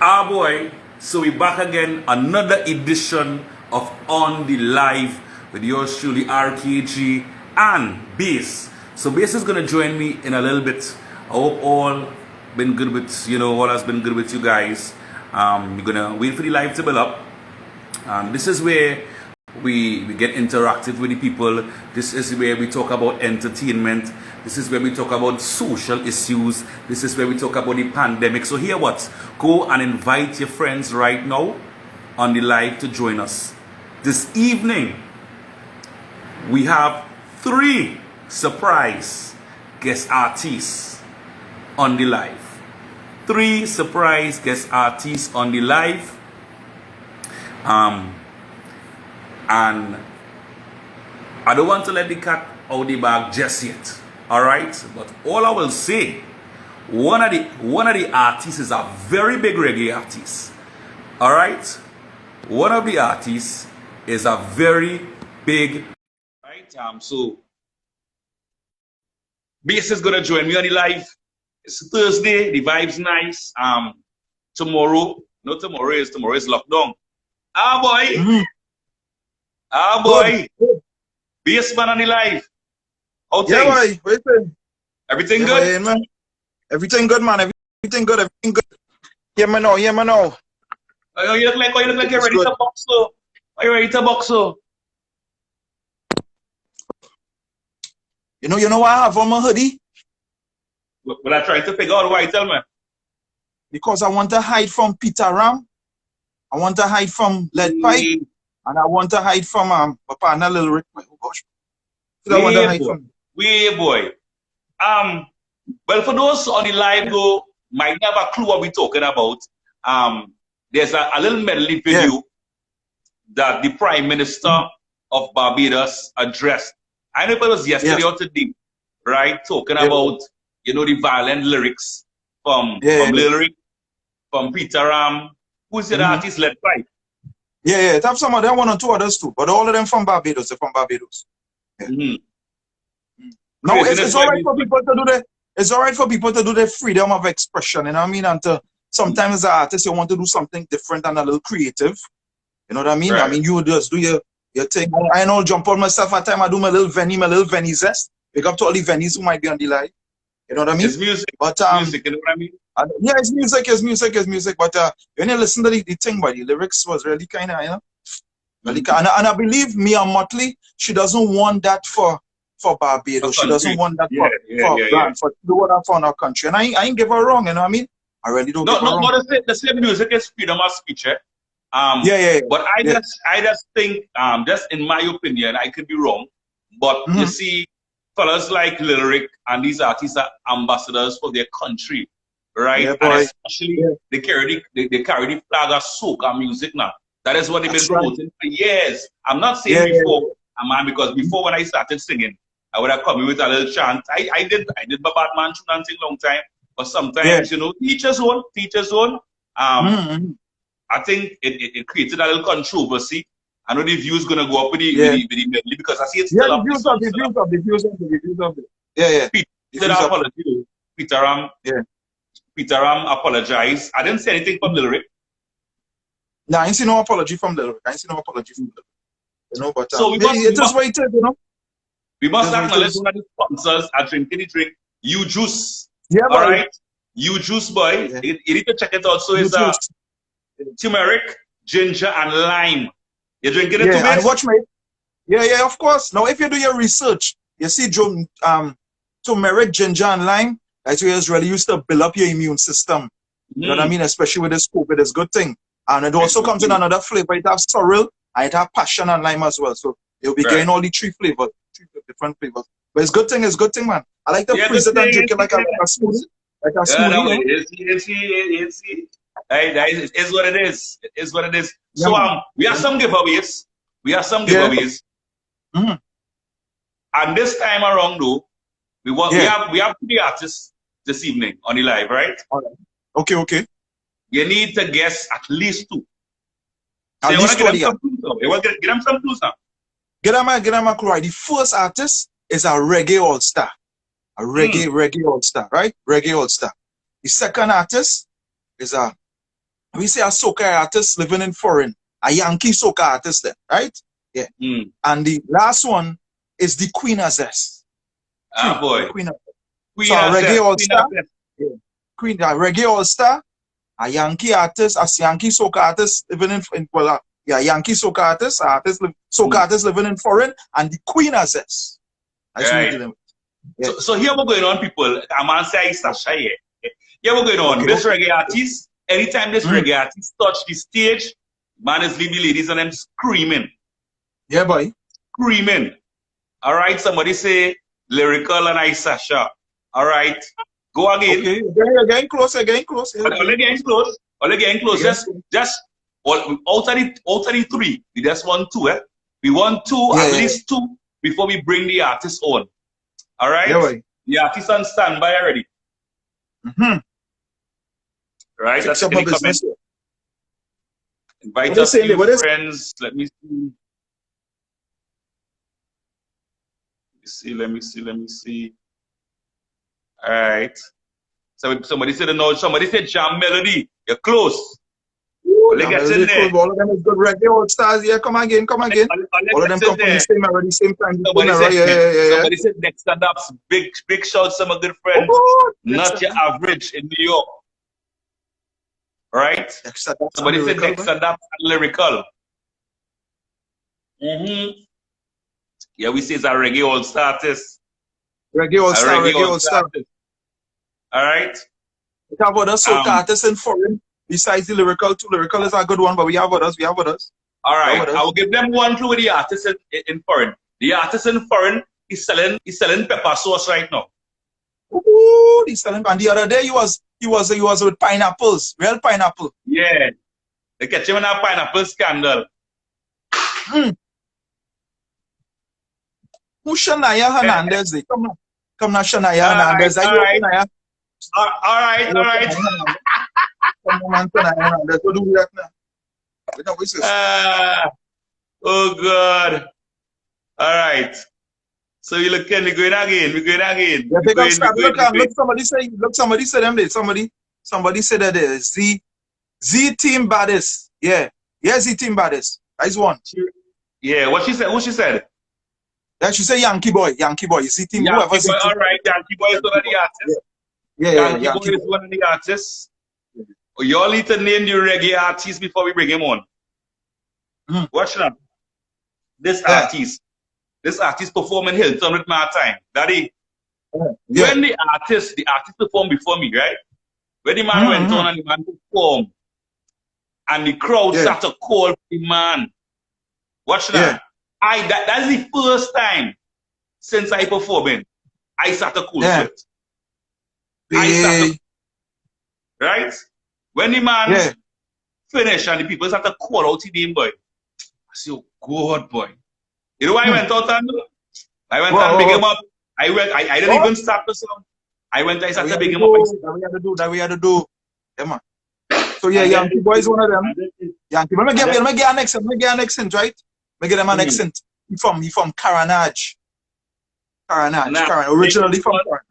Ah boy, so we back again, another edition of On the Live with yours truly RKG and Bass. So Bass is gonna join me in a little bit. I hope all been good with all has been good with you guys. You're gonna wait for the live to build up. This is where we get interactive with the people. This is where we talk about entertainment. This is where we talk about social issues. This is where we talk about the pandemic. So here what? Go and invite your friends right now on the live to join us. This evening, we have 3 surprise guest artists on the live. 3 surprise guest artists on the live. And I don't want to let the cat out of the bag just yet. Alright? But all I will say, one of the artists is a very big reggae artist. Alright? One of the artists is a very big so Bass is gonna join me on the live. It's Thursday, the vibe's nice. Tomorrow is lockdown. Ah boy. Ah boy. Bass man on the live. How things? Yeah, boy. Everything yeah, good? Boy, man. Everything good, man. Everything good. Yeah, man, no. Oh, you look like you're ready to box, so. Are you ready to box, so? You know what I have on my hoodie? Well, I trying to figure out why, tell me. Because I want to hide from Peter Ram. I want to hide from Lead Pipe. And I want to hide from my partner, Lil Rick. Oh, gosh. I want to hide from. Boy. Well, for those on the live who might not have a clue what we're talking about, there's a little medley video that the Prime Minister of Barbados addressed. I know if it was yesterday or today, right? Talking about, the violent lyrics from Lil Rick, from Peter Ram, who's the artist Lead Pipe. Yeah. Have some of them, 1 or 2 others too, but all of them from Barbados. They're from Barbados. Yeah. No, it's all right for people to do that. It's all right for people to do their freedom of expression, you know what I mean? And sometimes as an artist, you want to do something different and a little creative. You know what I mean? Right. I mean, you just do your thing. I know jump on myself at time. I do my little Venny zest. Big up to all the Vennies who might be on the live. You know what I mean? It's music. But music, you know what I mean? Yeah, it's music. But when you listen to the thing, but the lyrics was really kind of, really and I believe Mia Motley, she doesn't want that for Barbados. She doesn't want that for do what for our country. And I ain't give her wrong, you know what I mean? I really don't give her wrong. No, the same music is freedom of speech, eh? But I just think, just in my opinion, I could be wrong, but you see, fellas like Lil Rick and these artists are ambassadors for their country, right? Yeah, and especially they carry the flag of soca music now. That is what they've been promoting for years. I'm not saying before, man, because before when I started singing, I would have come in with a little chant. I did my Batman tune and sing long time, but sometimes teachers own. I think it created a little controversy. I know the views gonna go up with the medley because I see it's still up. The views of it. Yeah. Peter Ram apologized. I didn't say anything from Lil Rick. No, I ain't see no apology from Lil Rick. You know, but so it is what it is, you know. We must acknowledge one of the sponsors are drinking the drink. You Juice. Yeah, all right. You Juice, boy. Yeah. You need to check it out. So it's turmeric, ginger, and lime. You're drinking it too, and watch me. Yeah, of course. Now, if you do your research, you see turmeric, ginger, and lime. That's where it's really used to build up your immune system. You know what I mean? Especially with this COVID, it's a good thing. And it also comes in another flavor. It has sorrel, and it has passion and lime as well. So you'll be getting all the 3 flavors, 3 different flavors. But it's good thing, man. I like to freeze it and drink it like a smoothie. Like a smoothie. It is what it is. It is what it is. So we have some giveaways. And this time around though, we have 3 artists this evening on the live, right? All right. Okay. You need to guess at least 2. At least 2. You want to get them some clues now. Get them a clue. The first artist is a reggae all-star. A reggae all-star, right? Reggae all-star. The second artist is a we say a soca artist living in foreign, a Yankee soca artist then, right? Yeah. And the last one is the Queen of Zest. Ah, boy. Queen of Queen so a of reggae Zest, all-star. Queen of Zest. Yeah. Queen, a reggae all-star, a Yankee artist, a Yankee soca artist living in well, yeah, Yankee soca artist, soca artist living in foreign, and the Queen of Zest. That's what we're dealing with. Yeah. So here we're going on, people. I'm going to say Sasha here. Here we're going on. Okay, This reggae artist, anytime this reggae artist touch the stage, man is leaving ladies and them screaming. Yeah, boy. Screaming. All right, somebody say lyrical and I Sasha. All right, go again. Okay, you're getting close, you're getting close. Yeah, Only getting close. Only getting close. Just out of the three, we just want two. We want two, at least two, before we bring the artist on. All right? Yeah, boy. The artist on standby already. Right? That's in the comments. Invite us your friends. Let me see. Let me see. All right. So somebody said no. Somebody said Jam Melody. You're close. All of them is good reggae all stars. Yeah, come again. All of them come from the same melody, same time. Somebody said next stand ups. Big shout, some good friends. Not your average in New York. Right? Somebody said next stand up lyrical. Yeah, we say it's a reggae all star artist. Reggae all star. All right. We have other soca artists in foreign. Besides the lyrical, two lyrical is a good one, but we have others. All right, I will give them one clue with the artist in foreign. The artist in foreign is selling pepper sauce right now. Ooh, he's selling. And the other day he was with pineapples, real pineapple. Yeah, they catch him in a pineapple scandal. Who Shania Hernandez? Come now, Shania Hernandez. All right. Come on, Hernandez. What do we have now? Oh God. All right. So we're going again. Yeah, look, somebody said them there. Somebody said that there. Z Team Baddest. Yeah, Z Team Baddest. That's one. Yeah, what she said? Who she said? That she said Yankee boy. Z Team. All right, Yankee boy is one of the artists. Yankee boy is one of the artists. You all need to name the reggae artist before we bring him on. Watch now. This artist performed in Hilton with my time. Daddy, when the artist performed before me, right? When the man went on and the man performed, and the crowd started to call for the man. Watch that. That's the first time since I performed. I started cool sweat. Right? When the man finished and the people started to call out his name, boy. I said, oh God, boy. You know why I went out and do? I went and big him up. I didn't even start the song. I started big him up. That we had to do. Yeah, man. So yeah, Yankee boy is one of them. Yankee. Let me get an accent. Right? Let me get him an accent. He from Caranage. Originally from Caranage.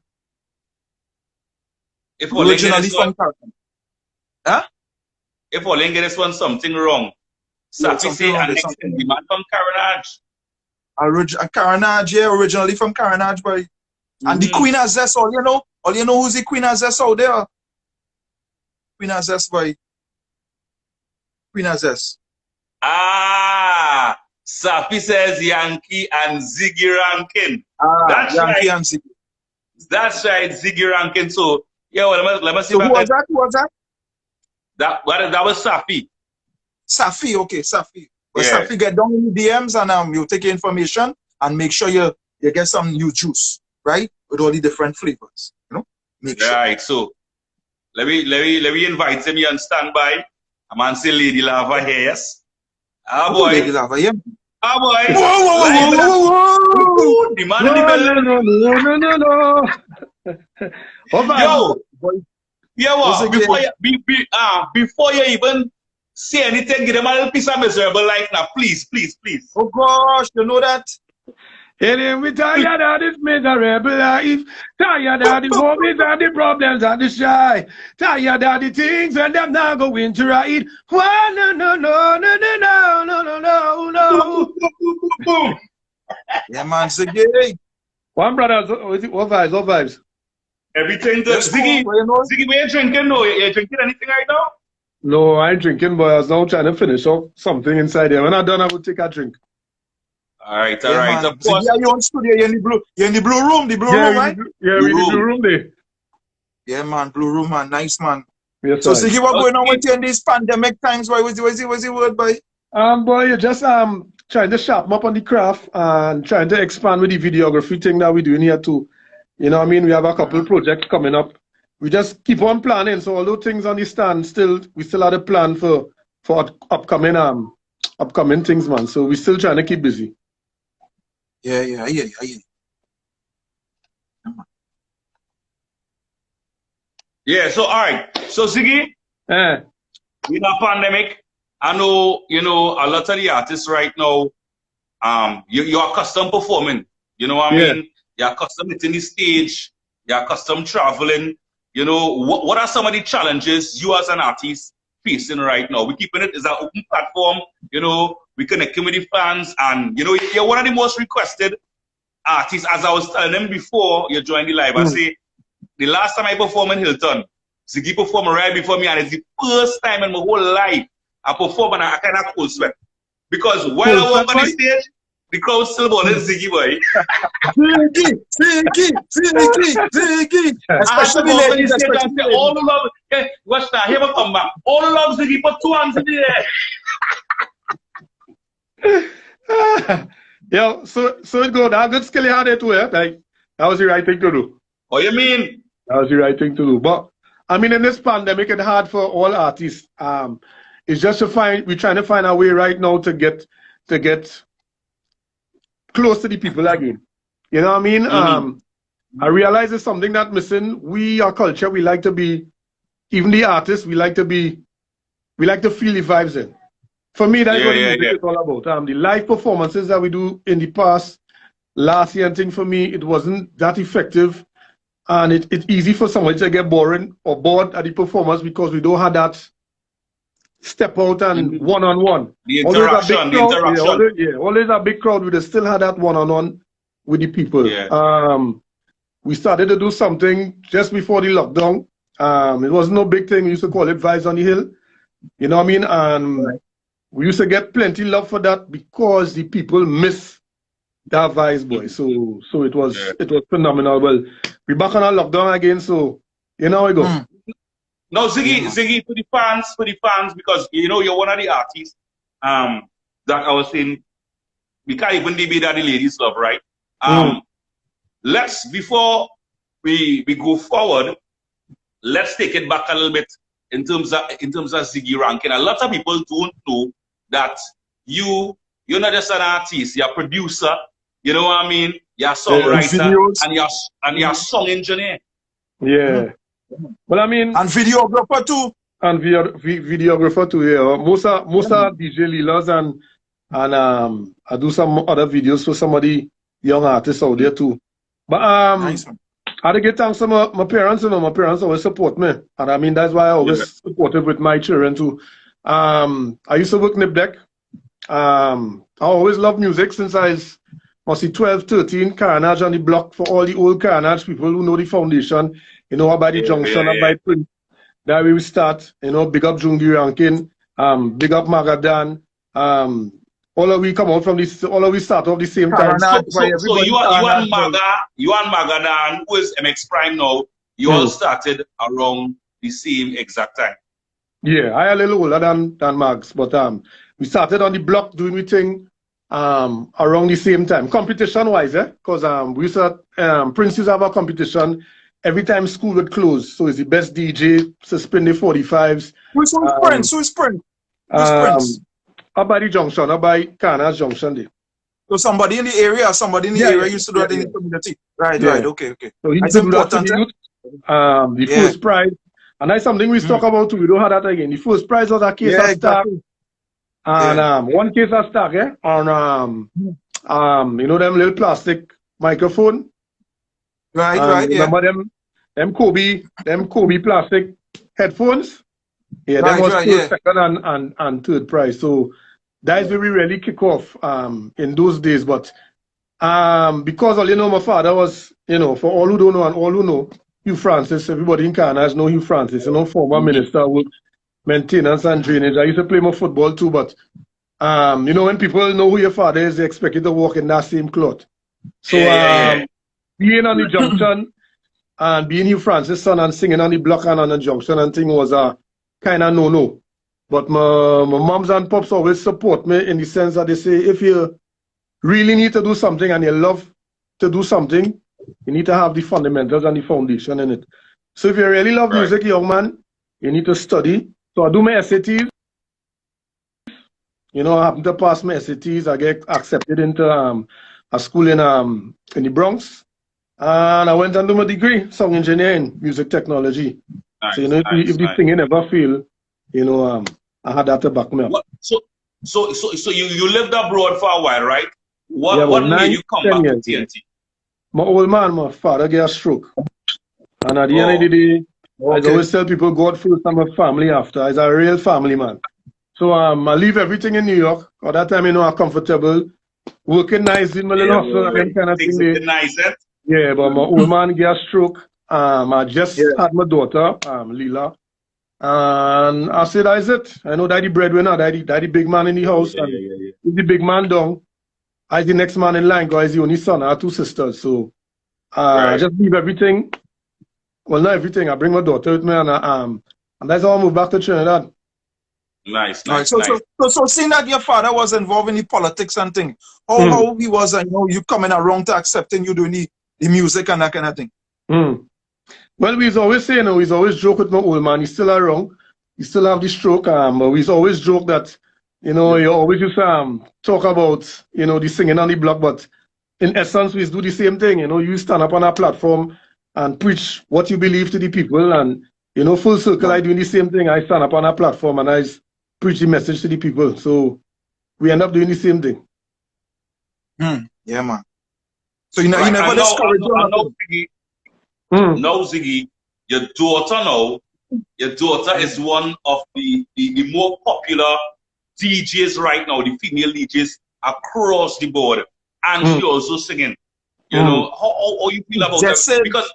Originally from Caranage. Huh? If all get this one something wrong. Safi say an accent. The man from Caranage. Caranage, yeah, originally from Caranage, boy. And the Queen of Zest, all you know who's the Queen of Zest out there? Queen of Zest, boy. Queen of Zest. Safi says Yankee and Ziggy Rankin. That's Yankee right. and Ziggy. That's right, Ziggy Rankin. So, yeah, well, let me see. So who was that? That was Safi. Safi, okay, Safi. But Safi get down in the DMs and you take your information and make sure you get some new juice, right? With all the different flavors, you know. Make sure. Right. So let me invite him on standby. A man say Lady Lava here, yes. Boy. Lady Lava, yeah. Boy. Whoa. The man in the No. Yo. Before you even say anything, give them a little piece of miserable life now, please. Oh gosh, you know that? And we tired of this miserable life. Tired of the worries and the problems and the shy. Tired of the things and them not going to right. Why no no no no no no no no no no. Yeah, man, Ziggy. One brother, what vibes, what vibes? Everything to That's cool, Ziggy. you know? Ziggy, we ain't drinking, no. You drinking anything right now? No, I ain't drinking, but I was now trying to finish off something inside there. When I'm done, I will take a drink. All right. Man. Of course. Ziggy, are you on studio? You're in the blue room, right? Yeah, we in the blue room there. Yeah, man, blue room, man, nice, man. Yes, So, sir. Ziggy, what going on with you in these pandemic times? Why was the word, boy? Boy, you just trying to sharpen up on the craft and trying to expand with the videography thing that we're doing here too. You know what I mean? We have a couple projects coming up. We just keep on planning. So although things on the stand we still have a plan for upcoming things, man. So we're still trying to keep busy. Yeah. Yeah, so all right. So Ziggy, in a pandemic, I know, you know, a lot of the artists right now, you're accustomed performing. You know what I mean? You're accustomed hitting the stage, you're accustomed traveling. You know, what are some of the challenges you as an artist facing right now? We're keeping it as an open platform, you know, we connecting with the fans, and you know, you're one of the most requested artists. As I was telling them before you joined the live, I say the last time I performed in Hilton, Ziggy performed right before me, and it's the first time in my whole life I perform and I kind of cold sweat. Because while I walk on the stage, the crowd still bowling Ziggy, boy. Ziggy. Especially the ladies, and say, all the love, watch that, here we come back. All the love, Ziggy, put 2 hands in the air. Yeah, so it go. That good skill you had it too, yeah? Like, that was the right thing to do. Oh, you mean? That was the right thing to do. But I mean, in this pandemic, it's hard for all artists. It's just we're trying to find a way right now to get close to the people again. You know what I mean? I realize there's something that's missing. Our culture, we like to be, even the artists, we like to feel the vibes in. For me, that's what the music is all about. The live performances that we do in the past, last year and thing, for me, it wasn't that effective. And it's easy for somebody to get boring or bored at the performance because we don't have that step out and one-on-one. The interaction, always a big crowd. We still had that one-on-one with the people. Yeah. We started to do something just before the lockdown. It was no big thing. We used to call it Vibes on the Hill. You know what I mean? And we used to get plenty love for that because the people miss that Vibes, boy. So it was phenomenal. Well, we're back on our lockdown again, so you know how it goes. No, Ziggy, for the fans, because you know you're one of the artists that I was saying we can't even debate that the ladies love, right? Let's, before we go forward, let's take it back a little bit in terms of Ziggy ranking. A lot of people don't know that you're not just an artist, you're a producer, you know what I mean? You're a songwriter and you're a song engineer. Yeah. Well, I mean, and videographer too. And videographer too. Yeah. Most are DJ Lilas and I do some other videos for some of the young artists out there too. But nice. I had to get thanks to my parents. You know, my parents always support me, and I mean that's why I always supported with my children too. I used to work Nip Deck. I always loved music since I was must be 12, 13, Carnage on the block for all the old Carnage people who know the foundation, you know, about the junction, about Prince. That way we start, you know, big up Jungi Rankin, big up Magadan, all of we come out from this, all of we start off the same time. So you and Magadan, who is MX Prime now, you all started around the same exact time. Yeah, I a little older than Mags, but we started on the block doing the thing around the same time, competition-wise, because we used to, Prince used to have a competition every time school would close. So it's the best DJ, suspend the 45s. Who's Prince? Who's Prince? Up by the junction, up by Carnage Junction there. So somebody in the area, used to do that in the community. Right, okay. So he used to do that to the youth. The first prize. And that's something we talk about too. We don't have that again. The first prize was a case of stock. And one case of stock, and you know them little plastic microphone. Right, yeah. Remember them Kobe plastic headphones? Yeah, them Right, was right, first, yeah. second, and third prize. So that's where we really kick off in those days. But because all you know, my father was, you know, for all who don't know and all who know, Hugh Francis, everybody in Canada know Hugh Francis, you know, former minister with maintenance and drainage. I used to play more football too, but you know, when people know who your father is, they expect you to walk in that same cloth. So Yeah. being on the junction and being Hugh Francis' son and singing on the block and on the junction and thing was a kind of no-no. But my moms and pops always support me in the sense that they say, if you really need to do something and you love to do something, you need to have the fundamentals and the foundation in it. So if you really love music, young man, you need to study. So I do my SATs. You know, I happen to pass my SATs. I get accepted into a school in the Bronx. And I went and do my degree, song engineering, music technology. Nice, so, you know, if the singing ever fail, you know, I had that to back me up. So you lived abroad for a while, right? Yeah, What made you come back to TNT? My old man, my father got a stroke. And at the end of the day, I always tell people, God first and my family after. He's a real family man. So I leave everything in New York. At that time, you know, I'm comfortable. Working nice in my little hustle and kind of thing. Yeah, but my old man got a stroke. I just had my daughter, Leela. And I said, that's it. I know daddy breadwinner, daddy big man in the house. He's the big man down. I the next man in line because he's the only son. I have 2 sisters. So I just leave everything. Well, not everything. I bring my daughter with me and that's how I moved back to Trinidad. Nice. So seeing that your father was involved in the politics and thing, how he was, you know, you coming around to accepting you doing the music and that kind of thing? Well, we's always saying, you know, we's always joke with my old man. He's still around. He still have the stroke. But we's always joke that, you know, you always used to talk about, you know, the singing on the block. But in essence, we do the same thing. You know, you stand up on a platform and preach what you believe to the people. And, you know, full circle, I doing the same thing. I stand up on a platform and I preach the message to the people. So we end up doing the same thing. Yeah, man. So you never discouraged No, Ziggy, your daughter is one of the more popular DJs right now, the female DJs across the board, and she also singing. You know, how you feel about that? Because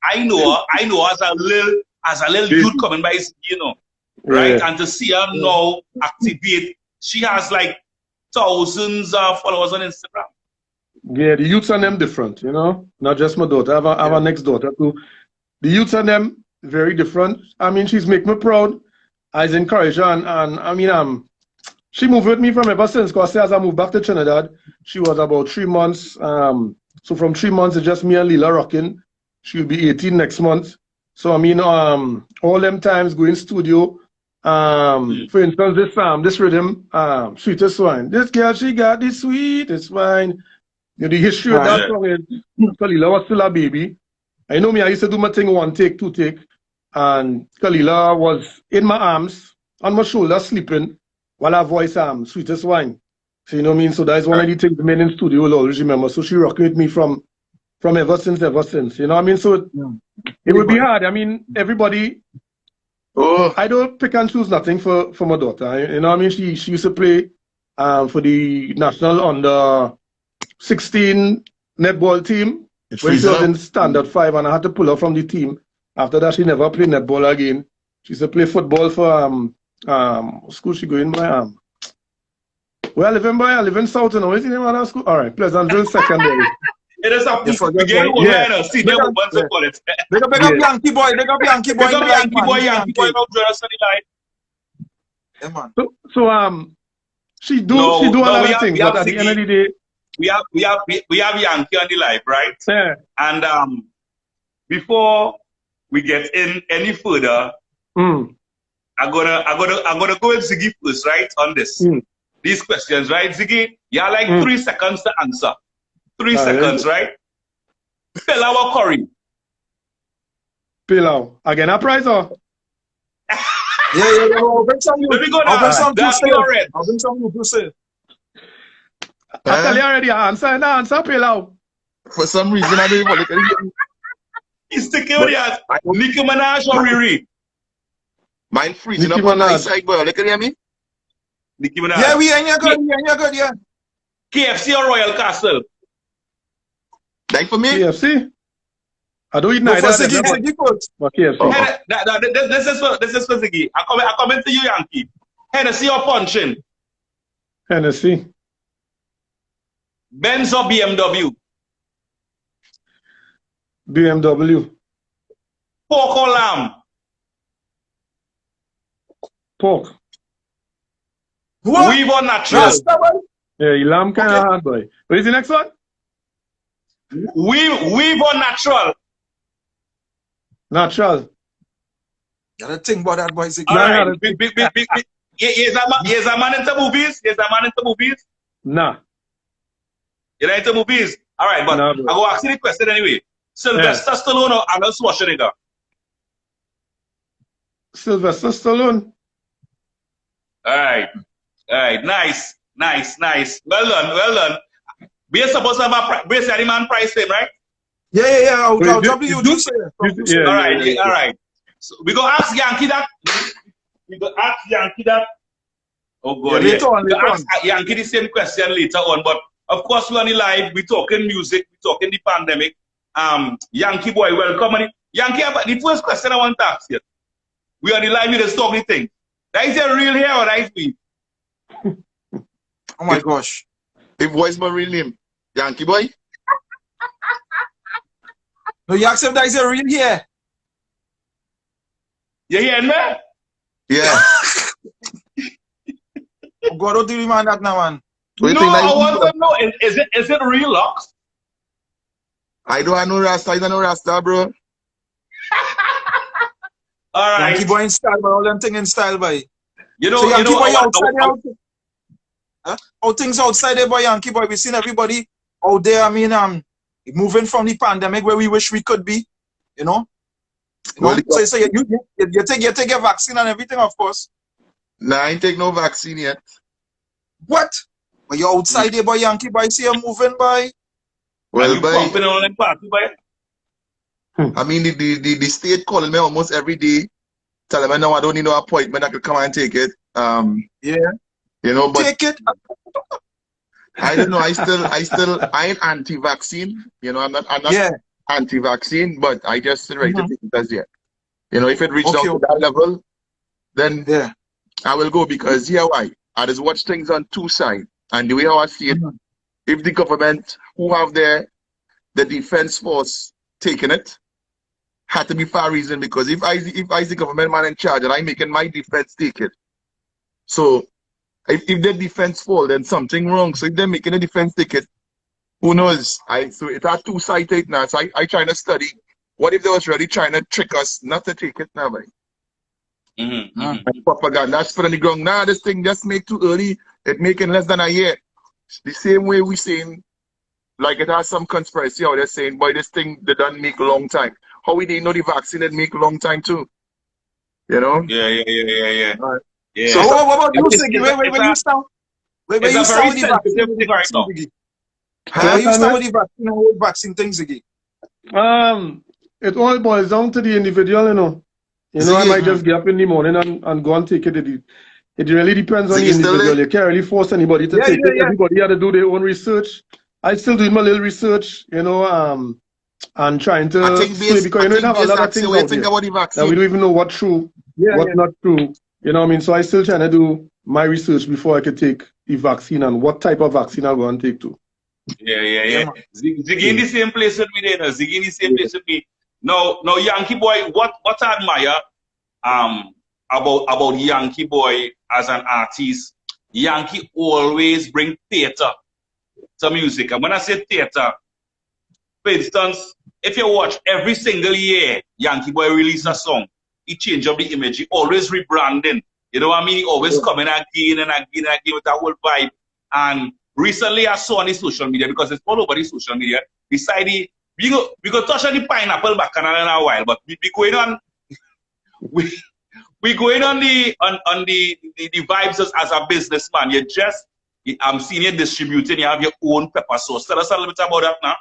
I know her as a little youth coming by, you know, right? And to see her now activate, she has like thousands of followers on Instagram. Yeah, the youths and them different, you know, not just my daughter. I have a next daughter too. The youths and them very different. I mean, she's make me proud. I encourage her, and I mean, she moved with me from ever since. Cause as I moved back to Trinidad, she was about 3 months. So from 3 months, it's just me and Leela rocking. She'll be 18 next month. So I mean, all them times going studio. For instance, this rhythm, Sweetest Wine. This girl, she got the sweetest wine. You know, the history of that song is Kalila was still a baby. I know me, I used to do my thing 1 take, 2 take. And Kalila was in my arms, on my shoulder, sleeping, while her voice, Sweetest Wine. So, you know what I mean? So that's one of the things the men in studio will always remember. So she rocking with me from ever since. You know what I mean? So it would be hard. I mean, everybody, I don't pick and choose nothing for my daughter. You know what I mean? She used to play for the national under 16 netball team when she was in standard 5, and I had to pull her from the team. After that, she never played netball again. She used to play football for school she going by. Well, I live in South, you know. Is the name of that school? All right, Pleasantville Secondary. It is a senior women's college. They got Yankee boy. They got Yankee boy. Yankee boy. No join us on the line. Yeah, man. So she do a lot of things, but at the end of the day, we have Yankee on the live, right? Yeah. And before we get in any further, I'm gonna go with Ziggy first, right? On this. These questions, right, Ziggy? You have like 3 seconds to answer. 3 seconds, right? Pilau or curry? Pilau. Again, a prize or? Yeah. I'll bring some you. Let me go now. I'll bring some you to say. I tell you already, answer and answer, Pilau. For some reason, I don't even look at it. He's sticking with us. Nicki Minaj or Riri? Mine freezing Nicki up on my Minaj. side, boy. Look at me. Nicki Minaj. Yeah, we ain't good, yeah. KFC or Royal Castle? Like for me? KFC? I don't eat No, neither for of them, Ziggy first. but KFC. Oh. Hey, this is for Ziggy. I come into you, Yankee. Hennessy or punching? Hennessy. Benz or BMW? BMW. Pork or lamb? Pork. What? Weave or natural? Rasta, boy. Yeah, lamb kind of hard, boy. What is the next one? Weave or natural? Natural. Gotta think about that, boy. Ziggy. All Nah, right. Is a man into movies? Is a man into movies? Nah. You're not into movies? All right, but Nah, I bro. go ask you the question anyway. Sylvester Stallone or Arnold Schwarzenegger? Sylvester Stallone. All right. Nice. Well done. We are supposed to have a base animal price him, right? Yeah. I'll Wait, drop you. Do say. Yeah, All right. yeah. All right. So we go ask Yankee that. Oh God. Yeah, later on. We ask Yankee the same question later on, but of course we're on the live. We talking music. We talking the pandemic. Yankee boy, welcome. And Yankee, the first question I want to ask you. We on the live. We just talk the thing. That is a real hair or that is me? Oh my gosh. If what is my real name? Yankee boy? No, you accept that is a real hair. You hear me? Yeah. Oh God, don't do man that now, man. What you No, think that I is? want to know, is it real locks? I don't have no Rasta. I don't know Rasta, bro. All right. Yankee boy in style, boy. All them thing in style, boy. You know, So Yankee boy I outside there. How things outside there, boy, Yankee boy. We seen everybody out there. I mean, moving from the pandemic where we wish we could be. You know. Well, So you take your vaccine and everything, of course. Nah, I ain't take no vaccine yet. What? But you're outside there, boy, Yankee boy. See you moving, boy. Well, you boy, pumping on them party, boy? I mean, the state calling me almost every day, telling me no, I don't need no appointment. I could come and take it. Yeah. You know, but Take it. I don't know. I ain't anti-vaccine. You know, I'm not Yeah. anti-vaccine, but I just still ready to take it as yet. You know, if it reaches Okay, down to that level, then Yeah. I will go because here why? I just watch things on two sides. And the way how I see it, if the government who have the defense force taking it, had to be for a reason, because if I the government man in charge and I making my defense take it. So if the defense fall, then something wrong. So if they're making a defense take it, who knows? So it's a two-sided now. So I trying to study. What if they was really trying to trick us not to take it now, man? Propaganda, that's put on the ground. Nah, this thing just make too early. It making less than a year. The same way we saying, like it has some conspiracy out there saying, boy, this thing they done make a long time. How we didn't know the vaccine it make a long time too? You know? Yeah. Right. Yeah. So what about you, It's- Ziggy? it's a- Where it's you a- stand? Where It's you a stand very with the vaccine? sensitive thing right now. Ziggy? Huh? Where you stand with the vaccine and with vaccine thing, Ziggy? It all boils down to the individual, you know. You know, I Ziggy, might just get up in the morning and go and take it. It really depends on the Ziggy still individual. there? You can't really force anybody to Yeah, take yeah, it. yeah. Everybody had to do their own research. I still doing my little research, you know, and trying to I think see, because you know, you have a lot of things what you out think there about the that we vaccine? don't even know what's true, Yeah, what's not true. You know what I mean? So I still trying to do my research before I could take the vaccine and what type of vaccine I'm going to take to. Yeah. man. Ziggy in the same place with me there. Ziggy in the same place with me. No, Yankee boy, what I admire about Yankee boy as an artist, Yankee always bring theater to music. And when I say theater, for instance, if you watch every single year, Yankee boy release a song, he change up the image, he always rebranding. You know what I mean? He always coming again and again with that whole vibe. And recently I saw on the social media, because it's all over the social media, beside the we go touch on the pineapple back in a while, but we going on we going on the vibes as a businessman. I'm seeing you distributing, you have your own pepper sauce. Tell us a little bit about that now.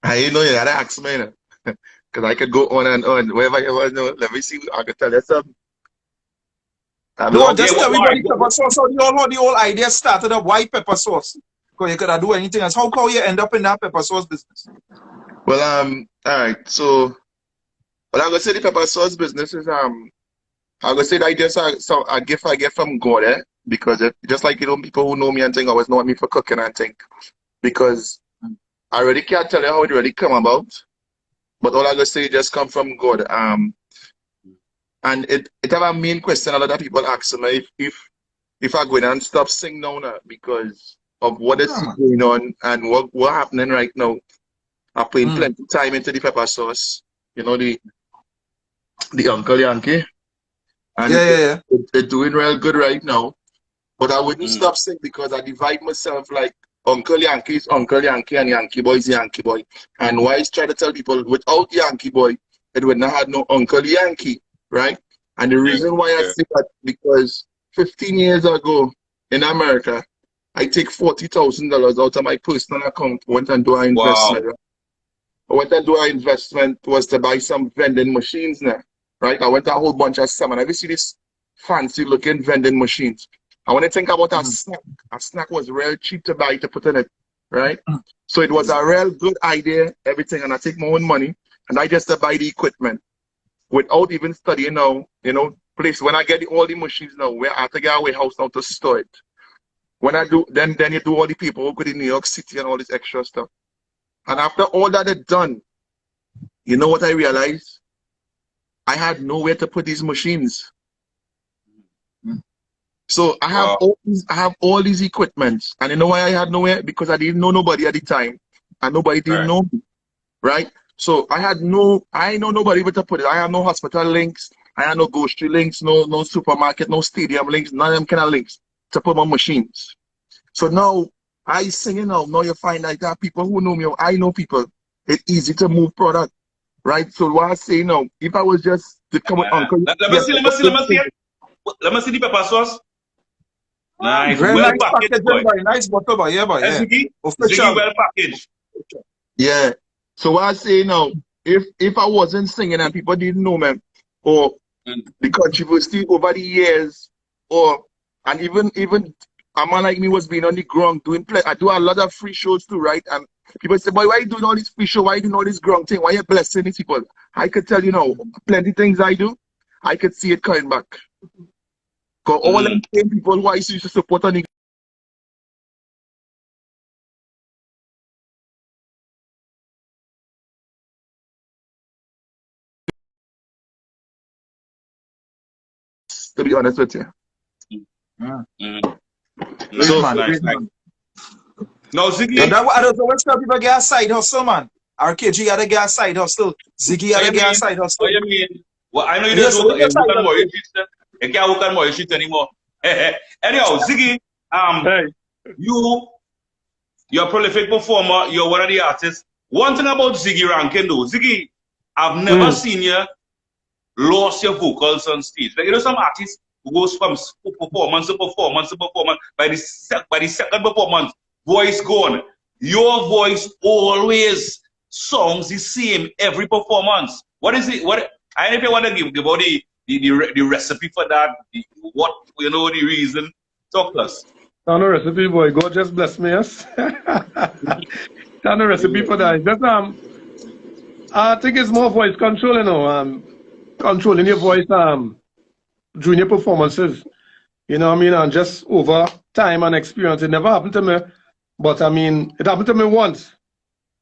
I didn't know you had to ask me, because I could go on and on. Wherever you want to know, let me see. I can tell you something. No, just tell everybody pepper sauce. How the whole idea started up. Why pepper sauce? Because you could do anything else. How you end up in that pepper sauce business? Well, all right. So, what I'm gonna say the pepper sauce business is I'm gonna say that just a gift I get from God, because just like people who know me and think always know me for cooking and think, because I really can't tell you how it really come about, but all I'm gonna say just come from God. And it have a main question a lot of people ask me if I go in and stop singing now because of what is going on and what happening right now. I'm putting plenty of time into the pepper sauce, the Uncle Yankee. And it's doing real good right now. But I wouldn't stop singing because I divide myself like Uncle Yankee is Uncle Yankee and Yankee Boy is Yankee Boy. And why is trying to tell people without Yankee Boy, it would not have no Uncle Yankee, right? And the reason why I say that because 15 years ago in America, I take $40,000 out of my personal account, went and do an investment. I went and do an investment was to buy some vending machines now, right? I went to a whole bunch of some, and have you seen this fancy looking vending machines? I want to think about a snack. A snack was real cheap to buy to put in it, right? So it was a real good idea, everything, and I take my own money, and I just buy the equipment without even studying now, place. When I get all the machines now, where I have to get a warehouse now to store it. When I do, then you do all the paperwork with the New York City and all this extra stuff. And after all that is done, you know what I realized? I had nowhere to put these machines. So I have all these equipments. And you know why I had nowhere? Because I didn't know nobody at the time. And nobody didn't know me. Right? So I know nobody but to put it. I have no hospital links. I have no grocery links, no supermarket, no stadium links, none of them kind of links to put my machines. So now I sing now you find like that people who know me, I know people, it's easy to move product, right? So what I say now, if I was just to come with Uncle... Let me see it. Let me see the pepper sauce. Nice. Very Well nice packaged, package, boy. Nice bottle, boy. Yeah, boy. Yeah. Ziggy well packaged. Yeah. So what I say now, if I wasn't singing and people didn't know me, or the controversy over the years, and even a man like me was being on the ground doing play. I do a lot of free shows too, right? And people say, boy, why are you doing all these free shows? Why are you doing all this ground thing? Why are you blessing these people? I could tell you now, plenty things I do, I could see it coming back. Because all them same people who I used to support on the to be honest with you. Nice. No, Ziggy. And that was always tell people get a side hustle, man. RKG got a gas side hustle. Ziggy got a gas side hustle. What you mean? Well, I know you just work on more. You can't work on more shit anymore. Anyhow, Ziggy, you're a prolific performer. You're one of the artists. One thing about Ziggy Rankin, though, Ziggy, I've never seen you lost your vocals on stage. Like, some artists who goes from performance to performance to performance. By the second performance, voice gone. Your voice always sounds the same every performance. What is it? I if you want to give about the recipe for that, the reason. Talk to us. No recipe, boy. God just bless me, yes. No recipe for that. Just I think it's more voice control, controlling your voice during your performances. You know what I mean? And just over time and experience. It never happened to me. But I mean, it happened to me once.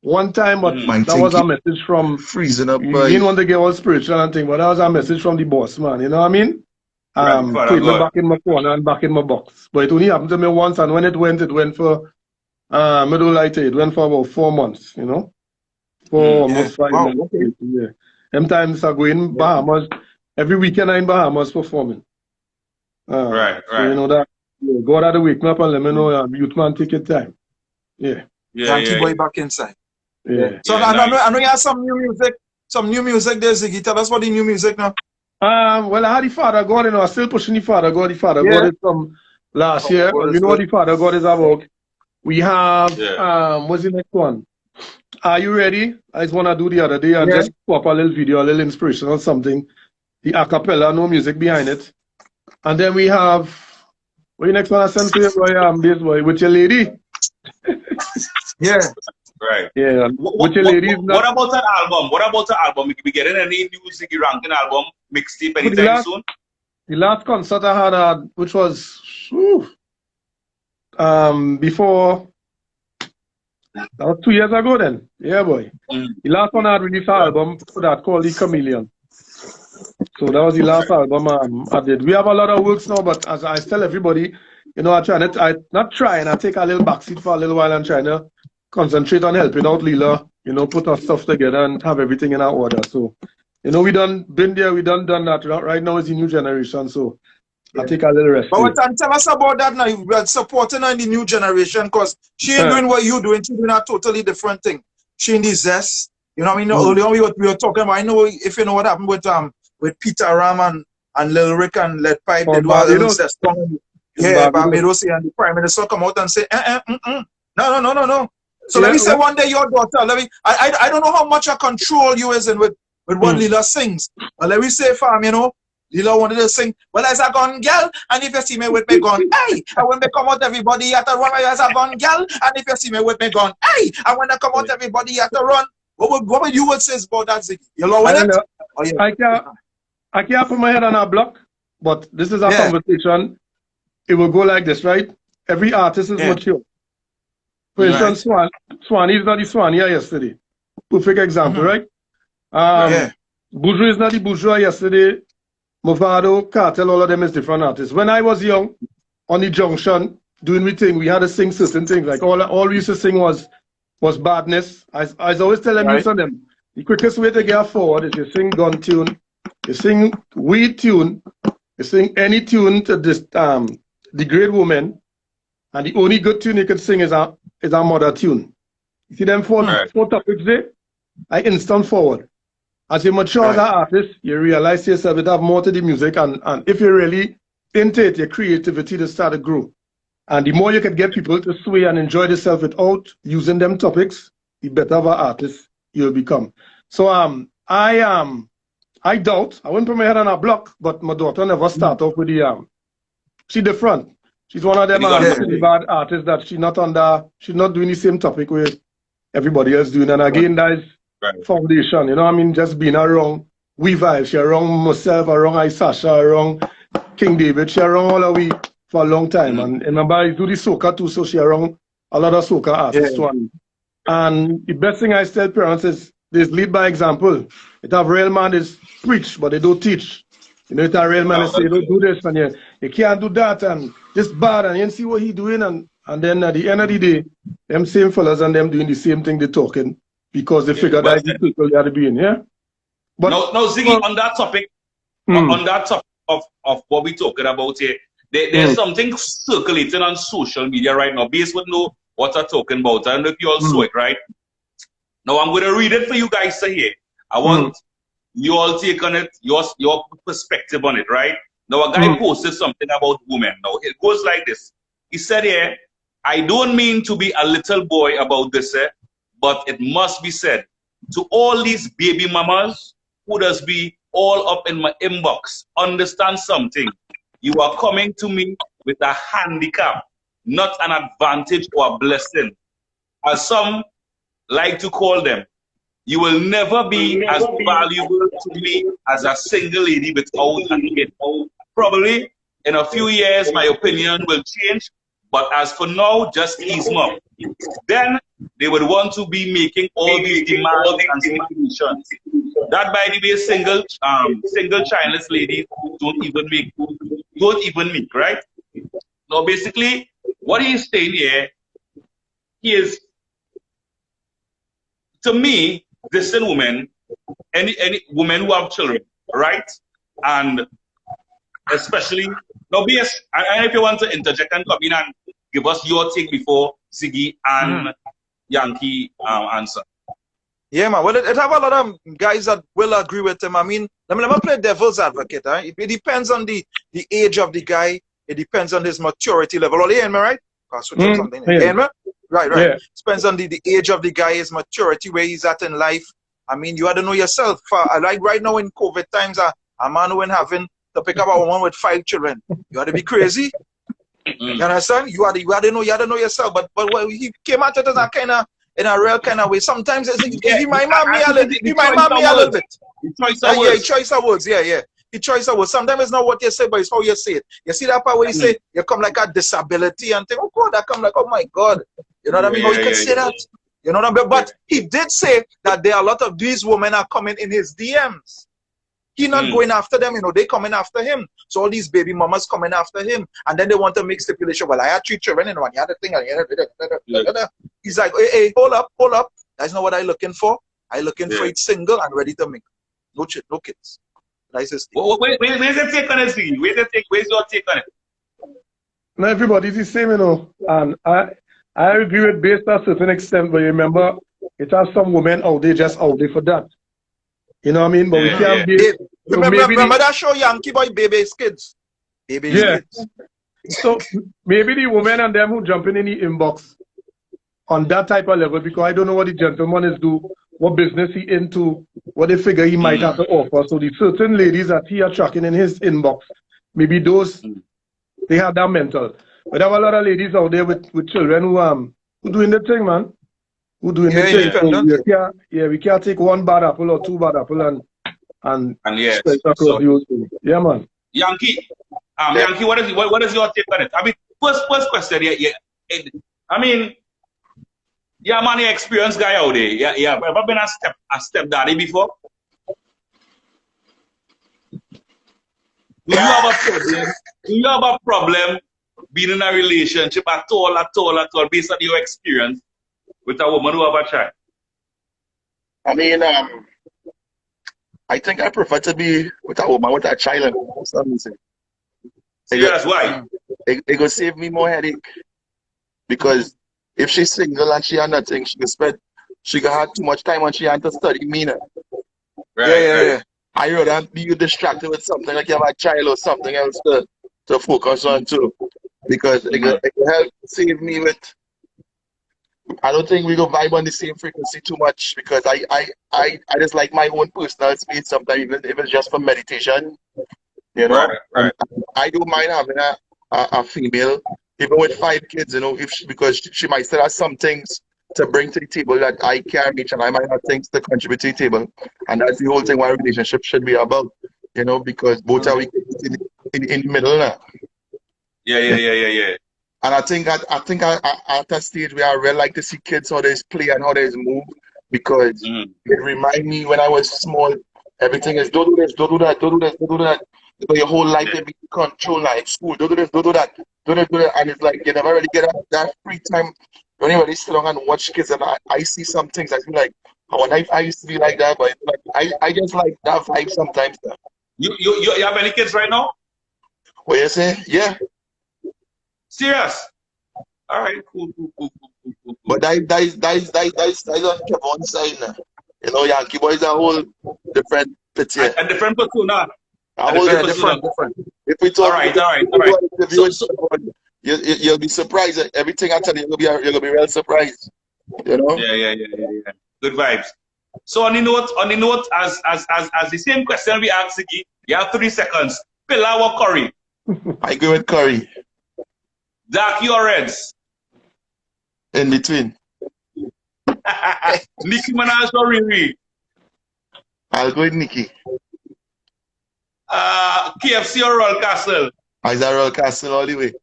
One time, but that was a message from freezing up. You didn't want to get all spiritual and thing, but that was a message from the boss, man. You know what I mean? Put me back in my corner and back in my box. But it only happened to me once, and when it went for it went for about 4 months, almost 5 months. Okay. Yeah. Sometimes I go in Bahamas, every weekend I'm in Bahamas performing. Right. So you know that God had to wake me up and let me know, youth man, take your time. Yeah. Yankee boy back inside. Yeah. So I know you have some new music there, Ziggy. Tell us what the new music now. Well, I had the Father God, you know, I'm still pushing the Father God. The Father Yeah. God is from last year. God You is know what good. the Father God is about. We have, Yeah. what's the next one? Are you ready? I just want to do the other day and Yeah. just pop a little video, a little inspirational something. The a cappella, no music behind it. And then we have, what the next one I sent for you, boy? This boy, with your lady. Yeah. Right. Yeah, with your lady is What not. about an album? What about an album? We getting any new Ziggy Ranking album mixtape For anytime soon? the last concert I had, which was before, that was 2 years ago then. Yeah, boy. Mm. The last one I had released an album for that called The Chameleon. So that was the last album I did. We have a lot of works now, but as I tell everybody, you know, I take a little backseat for a little while and trying to concentrate on helping out Leela, you know, put our stuff together and have everything in our order. So, you know, we done been there, we done that. Right now is the new generation, so I take a little rest. But what and tell us about that now? You are supporting her in the new generation because she ain't doing what you doing. She's doing a totally different thing. She in the zest. You know what I mean? Earlier we were talking about, I know if you know what happened with Peter Ram and Lil Rick and Lead Pipe, they do a little zest song. Yeah, Barbados, and the Prime Minister come out and say, no. So let me say one day your daughter, I don't know how much I control you is in with what Lila sings. But let me say, fam, you know, Lila wanted to sing, well, as a gun girl, and if you see me with me gun, hey, and when they come out, everybody at the run, as a gun girl, and if you see me with me gun, hey, and when they come out, everybody at the run. What would you would say about that, Ziggy? You know what? Oh, yeah. I can't put my head on a block, but this is a conversation. It will go like this, right? Every artist is mature. For instance, Swanee is not the Swanee yesterday. Perfect example, right? Bourgeois is not the Bourgeois yesterday. Movado, Cartel, all of them is different artists. When I was young, on the junction, doing my thing, we had to sing certain things. Like all we used to sing was badness. I always tell them, listen them. The quickest way to get forward is you sing gun tune, you sing weed tune, you sing any tune to this degrade woman, and the only good tune you can sing is a mother tune. You see them four topics there? I instant forward. As you mature as an artist, you realize to yourself it have more to the music, and if you really into it, your creativity to start to grow. And the more you can get people to sway and enjoy themselves without using them topics, the better of an artist you'll become. So I doubt, I wouldn't put my head on a block, but my daughter never start off with the she's different. She's one of them bad artists that she's not doing the same topic where everybody else doing. And again, that is foundation, you know what I mean? Just being around we vibes. She around myself, around I Sasha, around King David, she around all of we for a long time. And remember I do the soca too, so she around a lot of soca artists too. And the best thing I tell parents is this lead by example. It have real man is preach, but they don't teach. You know, it's a real man is say, don't do this, and you can't do that, and this bad, and you see what he doing, and then at the end of the day, them same fellas and them doing the same thing they talking because they figure that the people they are being, But no, Ziggy, on that topic, of what we talking about here, there's something circulating on social media right now. Base would know what I'm talking about. I don't know if you all saw it, right? Now I'm going to read it for you guys to hear. I want you all take on it, your perspective on it, right? Now a guy posted something about women. Now it goes like this. He said here, I don't mean to be a little boy about this, but it must be said to all these baby mamas who does be all up in my inbox, understand something. You are coming to me with a handicap, not an advantage or a blessing. As some like to call them, you will never be as valuable to me as a single lady without a kid. Probably in a few years, my opinion will change, but as for now, just ease up. Then they would want to be making all these demands and stipulations. That, by the way, single childless ladies don't even meet, right? Now, basically, what he's saying here, he is, to me, distant women, any women who have children, right? And especially, now, BS, and if you want to interject and come in and give us your take before Ziggy and Yankee answer. Yeah, man. Well, it have a lot of guys that will agree with him. I mean, let me play devil's advocate. Huh? It depends on the age of the guy. It depends on his maturity level. Are you hearing me, right? I'll switch up something. Yeah. Hearing me? Right. Yeah. Depends on the age of the guy, his maturity, where he's at in life. I mean, you have to know yourself. Like right now in COVID times, a man who ain't having to pick up a woman with 5 children, you have to be crazy. You understand? You have to know yourself. But well, he came at it as a kind of in a real kind of way. Sometimes he might mad me a little bit. Yeah, choice of words. Yeah. The choice of words. Sometimes it's not what you say, but it's how you say it. You see that part where you say you come like a disability and think, oh God, that come like, oh my God. You know what I mean? You can say that. You know what I mean? But he did say that there are a lot of these women are coming in his DMs. He not going after them, you know, they coming after him. So all these baby mamas coming after him. And then they want to make stipulation. Well, I had 3 children and one other thing. He's like, hey, hold up. That's not what I'm looking for. I'm looking for it single and ready to make. No kids. That's his thing. Where's your take on it, Ziggy? Where's your take on it? No, everybody's the same, you know. And I agree with based to a certain extent, but remember, it has some women out there just out there for that. You know what I mean? But we can't be. So remember that show Yankee Boy, Baby's Kids? Baby's Kids. So maybe the women and them who jumping in the inbox on that type of level, because I don't know what the gentleman is do, what business he into, what they figure he might have to offer. So the certain ladies that he are tracking in his inbox, maybe those they have that mental. But there are a lot of ladies out there with children who doing the thing, man. Who doing the thing. So we can't take 1 bad apple or 2 bad apple and spread across the whole thing. Yeah, man. Yankee, Yankee, what is your take on it? I mean, first question, I mean, yeah, man, you experienced guy out there. Yeah, ever been a stepdaddy before? Do you have a problem being in a relationship at all, based on your experience with a woman who have a child? I mean, I think I prefer to be with a woman with a child. Serious, why? It will save me more headache. Because if she's single and she has nothing, she can have too much time and she has to study me. Right. I rather be distracted with something like you have a child or something else to focus on too. Because it will help save me with. I don't think we go vibe on the same frequency too much because I just like my own personal space sometimes, even if it's just for meditation. You know, right. I don't mind having a female, even with 5 kids, you know, because she might still have some things to bring to the table that I can't reach, and I might have things to contribute to the table. And that's the whole thing why a relationship should be about, you know, because both are we in the middle now. Yeah. And I think at a stage where I really like to see kids how they play and how they move, because it remind me when I was small, everything is don't do this, don't do that, don't do this, don't do that. So your whole life they be control like school, don't do this, don't do that, do that, and it's like you never really get that free time when you really sit down and watch kids. And I see some things I feel like, oh, I used to be like that, but like, I just like that vibe sometimes. You have any kids right now? What you say? Yeah. Serious? All right, cool. But that is on Kevon's side now. You know, Yankee boys are a whole different picture. A different persona. A whole different. If we talk, all right. You'll be surprised. Everything I tell you, you're gonna be real surprised. You know? Yeah. Good vibes. So on the note, as the same question we asked Ziggy, you have 3 seconds. Pillar or curry? I go with curry. Darky or reds? In between. Nicki Minaj or Riri? I'll go with Nicki. KFC or Royal Castle? Is that Royal Castle all the way?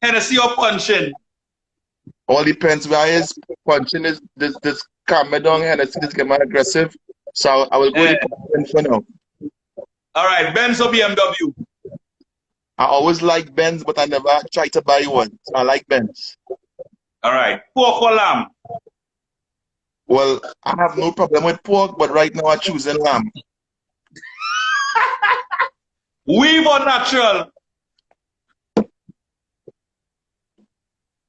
Hennessy or punching? All depends where is. Punching is this calm me down, Hennessy is getting more aggressive. So I will go with punching for now. All right, Benz or BMW? I always like Benz, but I never try to buy one. So I like Benz. All right. Pork or lamb? Well, I have no problem with pork, but right now I'm choosing lamb. Weave or natural?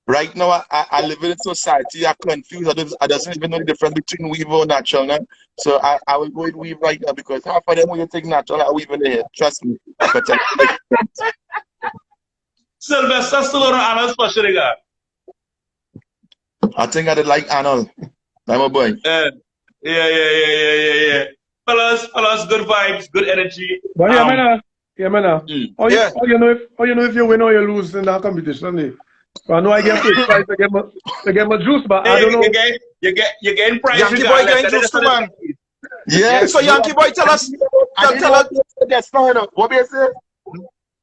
right now I live in a society. I'm confused. I doesn't even know the difference between weave or natural now. So I will go with weave right now because half of them when you take natural, I weave in the head. Trust me. But Sylvester Stallone and Arnold Schwarzenegger. I think I did like Arnold. I'm a boy. Yeah. Fellas, good vibes, good energy. But yeah, man. Yeah, man. How Yeah. you know if you win or you lose in that competition? I know I get first prize, I get my juice, but I don't know. You getting prize Yankee boy getting juice too, man. Yeah. So Yankee boy, tell us. Tell us. That's fine. What do you say?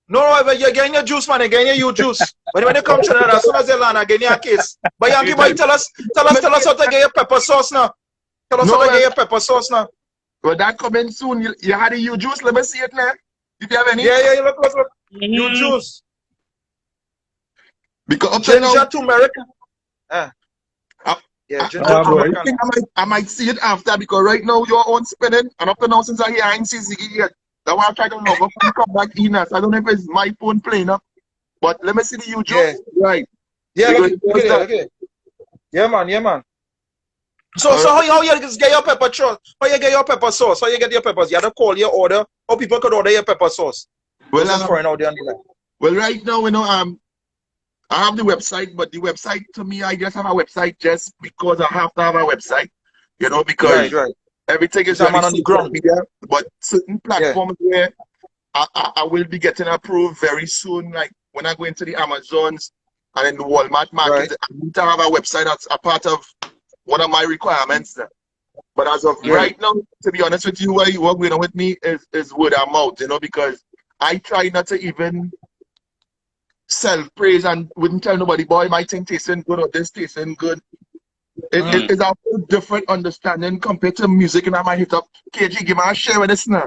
No, but you're getting your juice, man. You're getting your juice. But when you come to Trinidad, as soon as you land, I get your case. But Yankee boy, tell us how to get your pepper sauce now. Tell us how to get your pepper sauce now. Well, that coming soon. You had the you juice. Let me see it now. If you have any. Yeah. Look. You juice. Because up to now, Ginger turmeric. Yeah, ginger turmeric. I might see it after because right now you're on spinning and up to now since I hear I ain't see Ziggy yet. That's why I try to log up and come back in. So I don't know if it's my phone playing up. But let me see the YouTube. Yeah. Right. Yeah, look at it. Yeah, man. So how you get your pepper sauce? How you get your pepper sauce? How you get your peppers? You have to call your order, or people could order your pepper sauce. Well, right now, I have the website, but the website to me, I just have a website just because I have to have a website, because everything is on the ground media, but certain platforms where I will be getting approved very soon, like when I go into the Amazons and in the Walmart market, I need to have a website that's a part of one of my requirements. But as of right now, to be honest with you, what you work with me is word of mouth, because I try not to even self-praise and wouldn't tell nobody, boy, my thing tasting good or this tasting good. It is a whole different understanding compared to music, and I might hit up KG, give me a share with this now.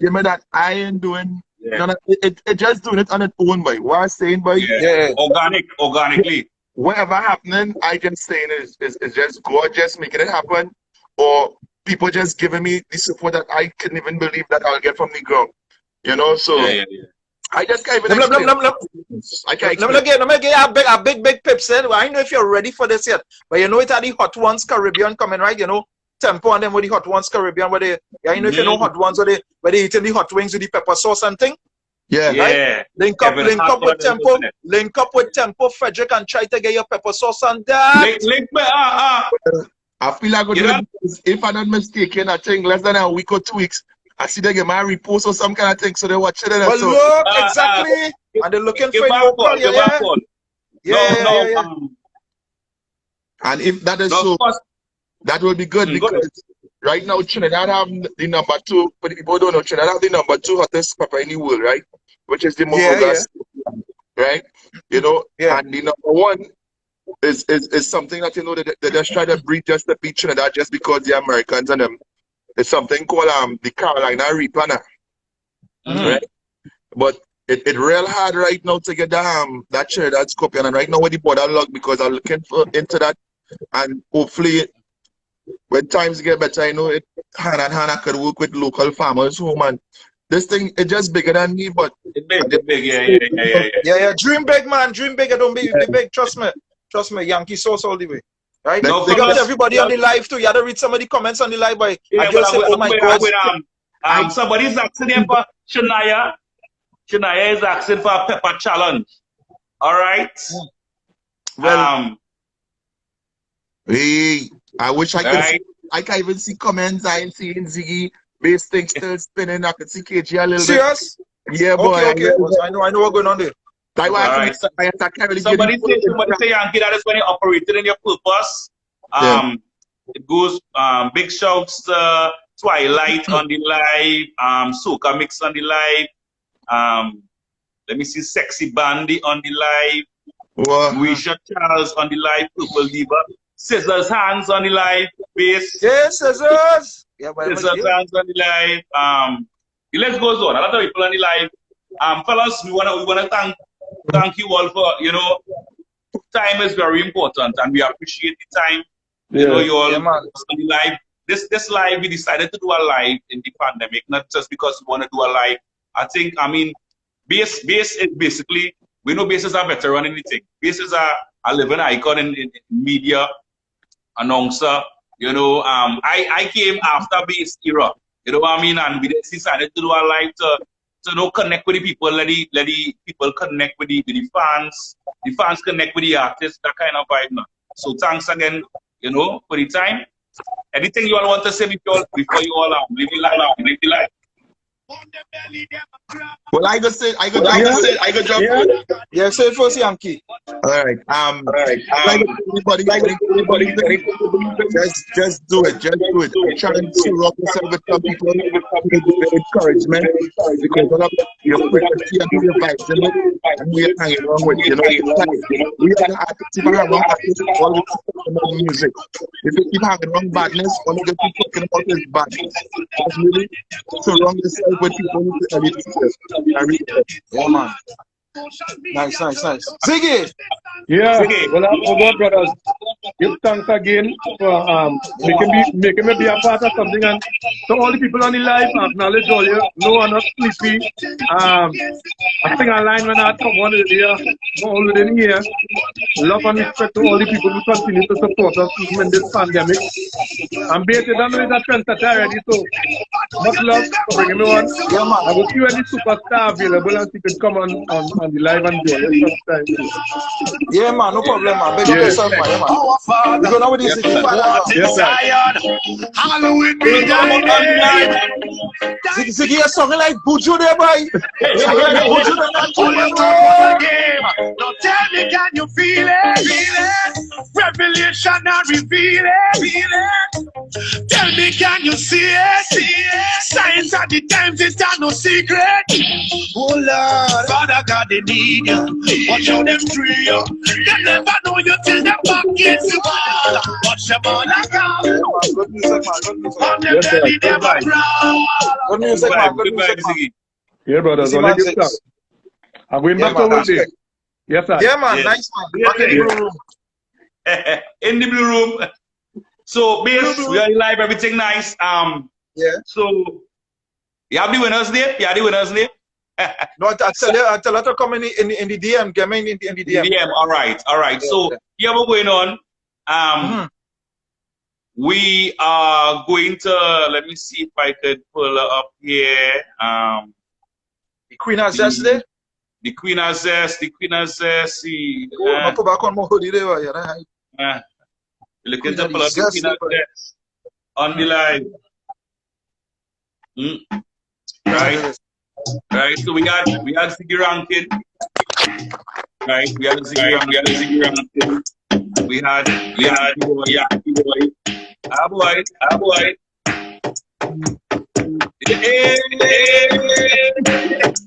Give me that I ain't doing. It just doing it on its own, boy. What I'm saying, boy. Organically. Whatever happening, I just saying is just gorgeous, making it happen, or people just giving me the support that I couldn't even believe that I'll get from the ground. So I just can't even explain. Let me get a big pip said. Well, I don't know if you're ready for this yet, but it are the Hot Ones Caribbean coming, right? Tempo and them with the Hot Ones Caribbean, where they, if you know Hot Ones, where they eating the hot wings with the pepper sauce and thing. Yeah. Link up with Tempo. Link up with Tempo, Frederick, and try to get your pepper sauce on that. Link me. I feel like if I'm not mistaken, I think less than a week or 2 weeks, I see they get my repost or some kind of thing, so they watch it. Well, look, exactly. And they're looking for local. And if that is so, that will be good because right now Trinidad have the number 2, but people don't know Trinidad have the number 2 hottest pepper in the world, right? Which is the Momogas, right? And the number 1 is something that they just try to breed just to beat Trinidad just because they're Americans and them. It's something called the Carolina Reaper, right? But it real hard right now to get that Trinidad Scorpion, and right now with the border locked because I'm looking into that, and hopefully when times get better, hand in hand I could work with local farmers home, and this thing it's just bigger than me, but it's big, yeah. Dream big, man. Dream big. Don't be big. Trust me. Yankee sauce all the way. Right? Big up to everybody on the live too. You had to read some of the comments on the live, boy. Oh my God. Somebody's asking here for Shania. Shania is asking for a pepper challenge. All right. Well, I wish I could. I can't even see comments. I ain't seeing Ziggy. Bass thing still spinning. I could see KG a little bit. Serious? Yeah, boy. Okay. I know what's going on there. Somebody say Yankee, that is when you operated in your purpose. It goes big shouts to Twilight on the live, Soca Mix on the live, let me see, Sexy Bandy on the live, Risha Charles on the live, Purple Diva, Scissors Hands on the live, Bass. Yeah, Scissors. Scissors Hands on the live. The list goes on. A lot of people on the live. Fellas, we wanna thank you all for, time is very important and we appreciate the time. You all on the live. This live, we decided to do a live in the pandemic, not just because we want to do a live. Bass is basically, we know bass is a veteran in anything. Bass is a a living icon in media, announcer. You know, I came after bass era. You know what I mean? And we decided to do our life to connect with the people, let the people connect with the fans. The fans connect with the artists, that kind of vibe. No? So thanks again, you know, for the time. Anything you all want to say before you all leave the live. Well, I could jump. Yeah, say first, Yankee. All right. Everybody, just do it. You try and surround yourself with some people with encouragement because all of your frequency and your vibes in it, and we are hanging wrong with you know. We are the artists. If I have wrong artists, all we keep talking about music. If you keep hanging wrong badness, all you keep talking about is badness. Just really surround yourself with people who are yeah, man. Nice. Ziggy! Yeah, Ziggy. well, I forgot, brothers. Give thanks again for making me be a part of something. And to all the people on the live, I acknowledge all you. No, I'm not sleepy. I think I line when I come on here, all within here. Love and respect to all the people who continue to support us even in this pandemic. I'm based on the trend that already, so much love for bringing me on. Yeah, man. I will see any superstar available and you can come on the live and join us. Yeah, man, no problem, man. Big up yourself, man. Yeah, man. You go now with this. Yes, sir. Halloween be Ziggy, you're something like Buju there, boy. Don't tell me, can you feel it? Revelation and reveal it. Tell me, can you see it? Science at the times, it's no secret. Oh Lord, Father God, they need you. Watch how them free you. They never know you till them back against the wall. Watch them all come. Good music, man. On them belly, they never growl. Good music, man. Good Goodbye, music, man. Ziggy. Yeah, brothers. Only good stuff. I'm going back over there. Yes, sir. Yeah, man. Yes. Nice, man. Back in the blue room. In the blue room. So, Bass, we are live, everything nice. Yeah. So, you have the winners there? No, I tell her to come in the DM. Get me in the DM. DM, all right. Yeah, So, here we're going on. We are going to, let me see if I could pull her up here. The Queen has zest there. The Queen has zest. See, I'll put back on my hoodie there. Yeah, looking to pull up the Queen has zest on the live. Right. So we had Ziggy Ranking. Right. We had Ziggy Ranking. We had Yankee boy. Ah boy. Hey.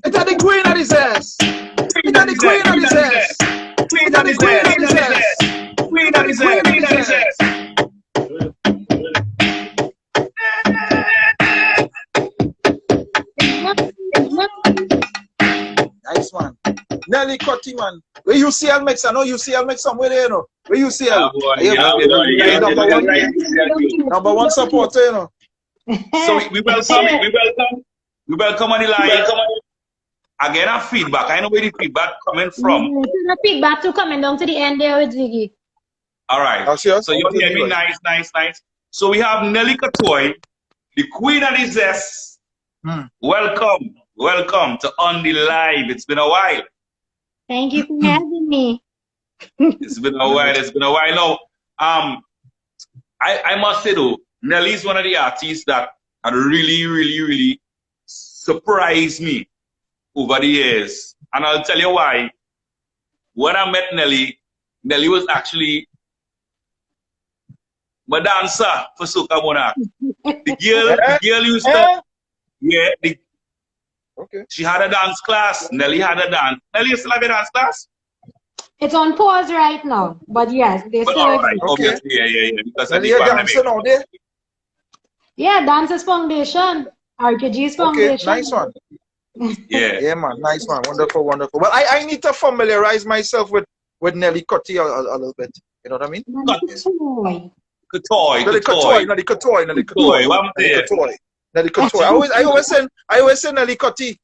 It's the Queen of the zest. It's the Queen of the zest. It's the Queen of the zest. Queen of the zest. Nice, man. Nelly Cottoy, man. Where you see mix? I know you see mix somewhere there, you know. Where you see number one supporter, you know. So we welcome on the live. Again, our feedback. I know where the feedback coming from. The feedback to coming down to the end there with Ziggy. All right. So you hear me? Nice. So we have Nelly Cottoy, the Queen of the Zest. Welcome to On the Live. It's been a while. Thank you for having me. It's been a while now. I must say though, Nelly is one of the artists that really surprised me over the years. And I'll tell you why. When I met Nelly was actually my dancer for Soca Monarch. The girl used to, she had a dance class. Nelly had a dance. Nelly still have a dance class? It's on pause right now, but yes, they still all right, exist. yeah. Because of Nelly the pandemic. dancing out there. Yeah, Dancers Foundation, RKG's Foundation. Okay, nice one. Yeah, man, nice one, wonderful. Well, I need to familiarize myself with Nelly Cottoy a little bit. You know what I mean? Cottoy. Nelly Cottoy. I always say Nelly Cottoy.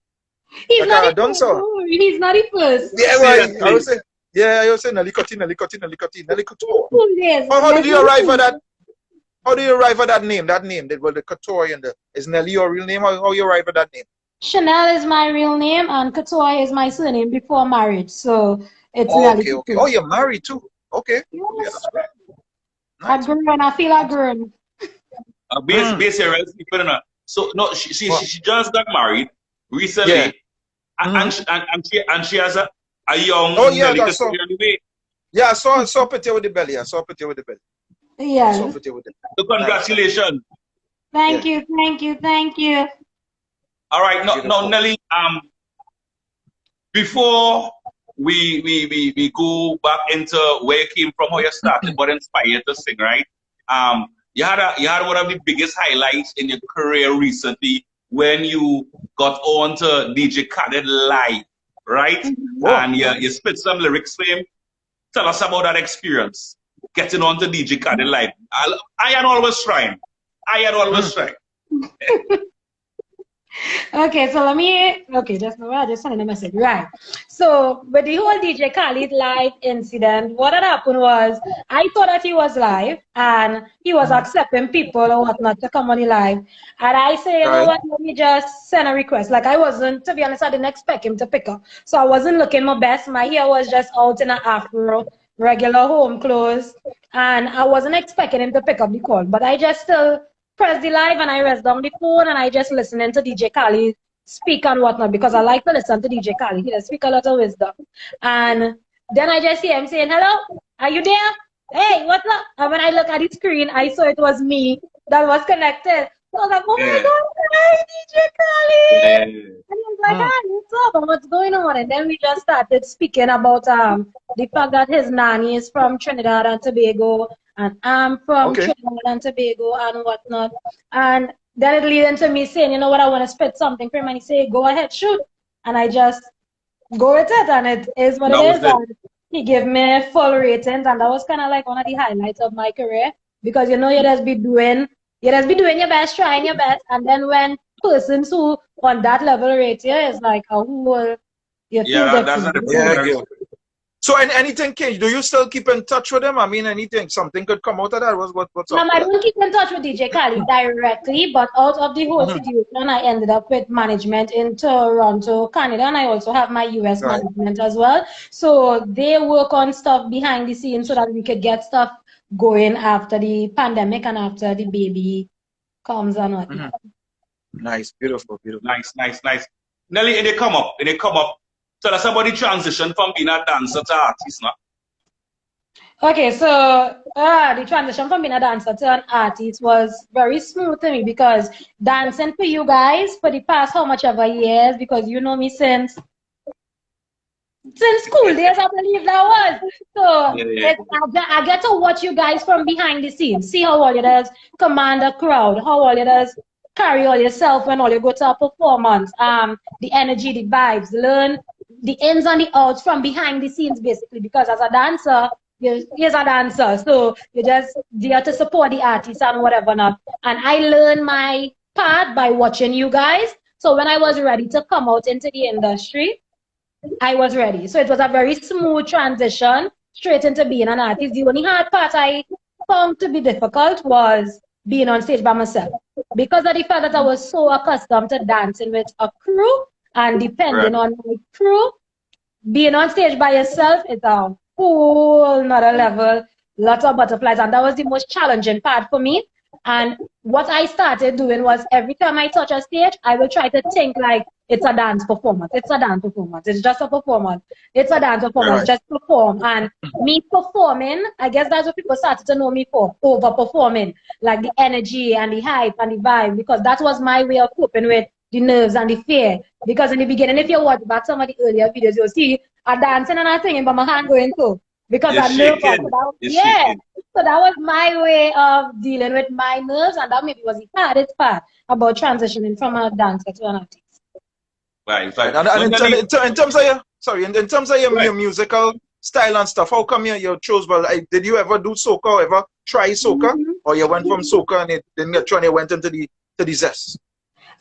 He's not the done first. so. He's not the first. Yeah, right. I always say Yeah, you say Nelly Cottoy, Nelly Cottoy, Nelly Cottoy, Nelly Cottoy. School days. How did you arrive at that? How do you arrive at that name? That name, the Cottoy and is Nelly your real name? How you arrive at that name? Chanel is my real name and Cottoy is my surname before marriage. So it's Nelly Okay, okay. Cottoy. Oh, you're married too. Okay. Yeah, Yes. that's great. I Nice. grew and I feel I grew. Base here, right? So no, she just got married recently, Yeah. and she has a young Oh yeah, Nelly that's so. Cottoy on the way. Yeah, I saw picture with the belly. I saw picture with the belly. I Yes. saw picture with the So congratulations. Thank you, thank you, thank you. All right, now Beautiful. Nelly, before we go back into where you came from, how you started, what inspired you to sing, right? You had one of the biggest highlights in your career recently when you got on to DJ Khaled live, right? And you spit some lyrics for him. Tell us about that experience, getting on to DJ Khaled live. I had always trying. Okay, so just now I just sending a message. Right. So with the whole DJ Khaled live incident, what had happened was I thought that he was live and he was accepting people or whatnot to come on the live. And I say, you know what, let me just send a request. Like I wasn't, to be honest, I didn't expect him to pick up. So I wasn't looking my best. My hair was just out in an afro, regular home clothes. And I wasn't expecting him to pick up the call. But I just still press the live and I rest down the phone and I just listening to DJ Khaled speak and whatnot because I like to listen to DJ Khaled. He does speak a lot of wisdom. And then I just hear him saying, hello, are you there? Hey, what's up? And when I look at the screen, I saw it was me that was connected. So I was like, oh my God, hi, DJ Khaled. And he was like, hi, what's up? And what's going on? And then we just started speaking about the fact that his nanny is from Trinidad and Tobago. And I'm from Trinidad and Tobago and whatnot. And then it led into me saying, you know what, I want to spit something for him. And he said, go ahead, shoot. And I just go with it. And it is what it is. And he gave me full ratings. And that was kind of like one of the highlights of my career. Because, you know, you just be doing your best, trying your best. And then when persons who on that level rate you, it's like a whole, you feel yeah. So anything changed? Do you still keep in touch with him? I mean, anything, something could come out of that? What's up? I don't keep in touch with DJ Khaled directly, but out of the whole situation, I ended up with management in Toronto, Canada, and I also have my US management as well. So they work on stuff behind the scenes so that we could get stuff going after the pandemic and after the baby comes and whatnot. Nice, beautiful. Nice. Nelly, and they come up. Tell us about the transition from being a dancer to artist now. Okay, so the transition from being a dancer to an artist was very smooth to me because dancing for you guys for the past how much ever years, because you know me since school days, I believe that was. So I get to watch you guys from behind the scenes, see how all you does command a crowd, how all you does carry all yourself when all you go to a performance, the energy, the vibes, learn the ins and the outs from behind the scenes, basically, because as a dancer, you're a dancer, so you're just there to support the artist and whatever not. And I learned my part by watching you guys. So when I was ready to come out into the industry, I was ready. So it was a very smooth transition straight into being an artist. The only hard part I found to be difficult was being on stage by myself, because of the fact that I was so accustomed to dancing with a crew and depending on my crew. Being on stage by yourself is a whole nother level, lots of butterflies, and that was the most challenging part for me. And what I started doing was every time I touch a stage, I will try to think like it's a dance performance. It's a dance performance. It's just a performance. It's a dance performance. Just perform. And me performing, I guess that's what people started to know me for, over performing, like the energy and the hype and the vibe, because that was my way of coping with the nerves and the fear. Because in the beginning, if you watch back some of the earlier videos, you'll see I dancing and I singing, but my hand going too. Because I nervous. So that was my way of dealing with my nerves, and that maybe was the hardest part about transitioning from a dancer to an artist. Right. And in terms of your musical style and stuff, how come you chose? Well, did you ever do soca or ever try soca, or you went from soca and it didn't get you and you went into the zest?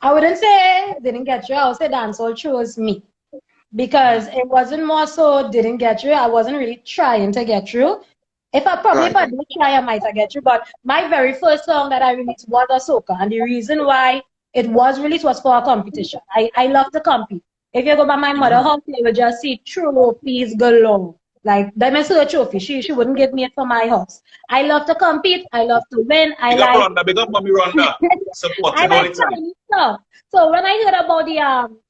I wouldn't say didn't get you. I would say dancehall chose me. because it wasn't more so didn't get through. I wasn't really trying to get through. If I did try, I might have get through. But my very first song that I released was a soca, and the reason why it was released was for a competition. I love to compete. If you go by my mother house, you will just see trophies galore. Like that makes her a trophy. She wouldn't give me it for my house. I love to compete. I love to win. Big up mommy Rhonda. I Supporting all like the time. Chinese stuff. So when I heard about the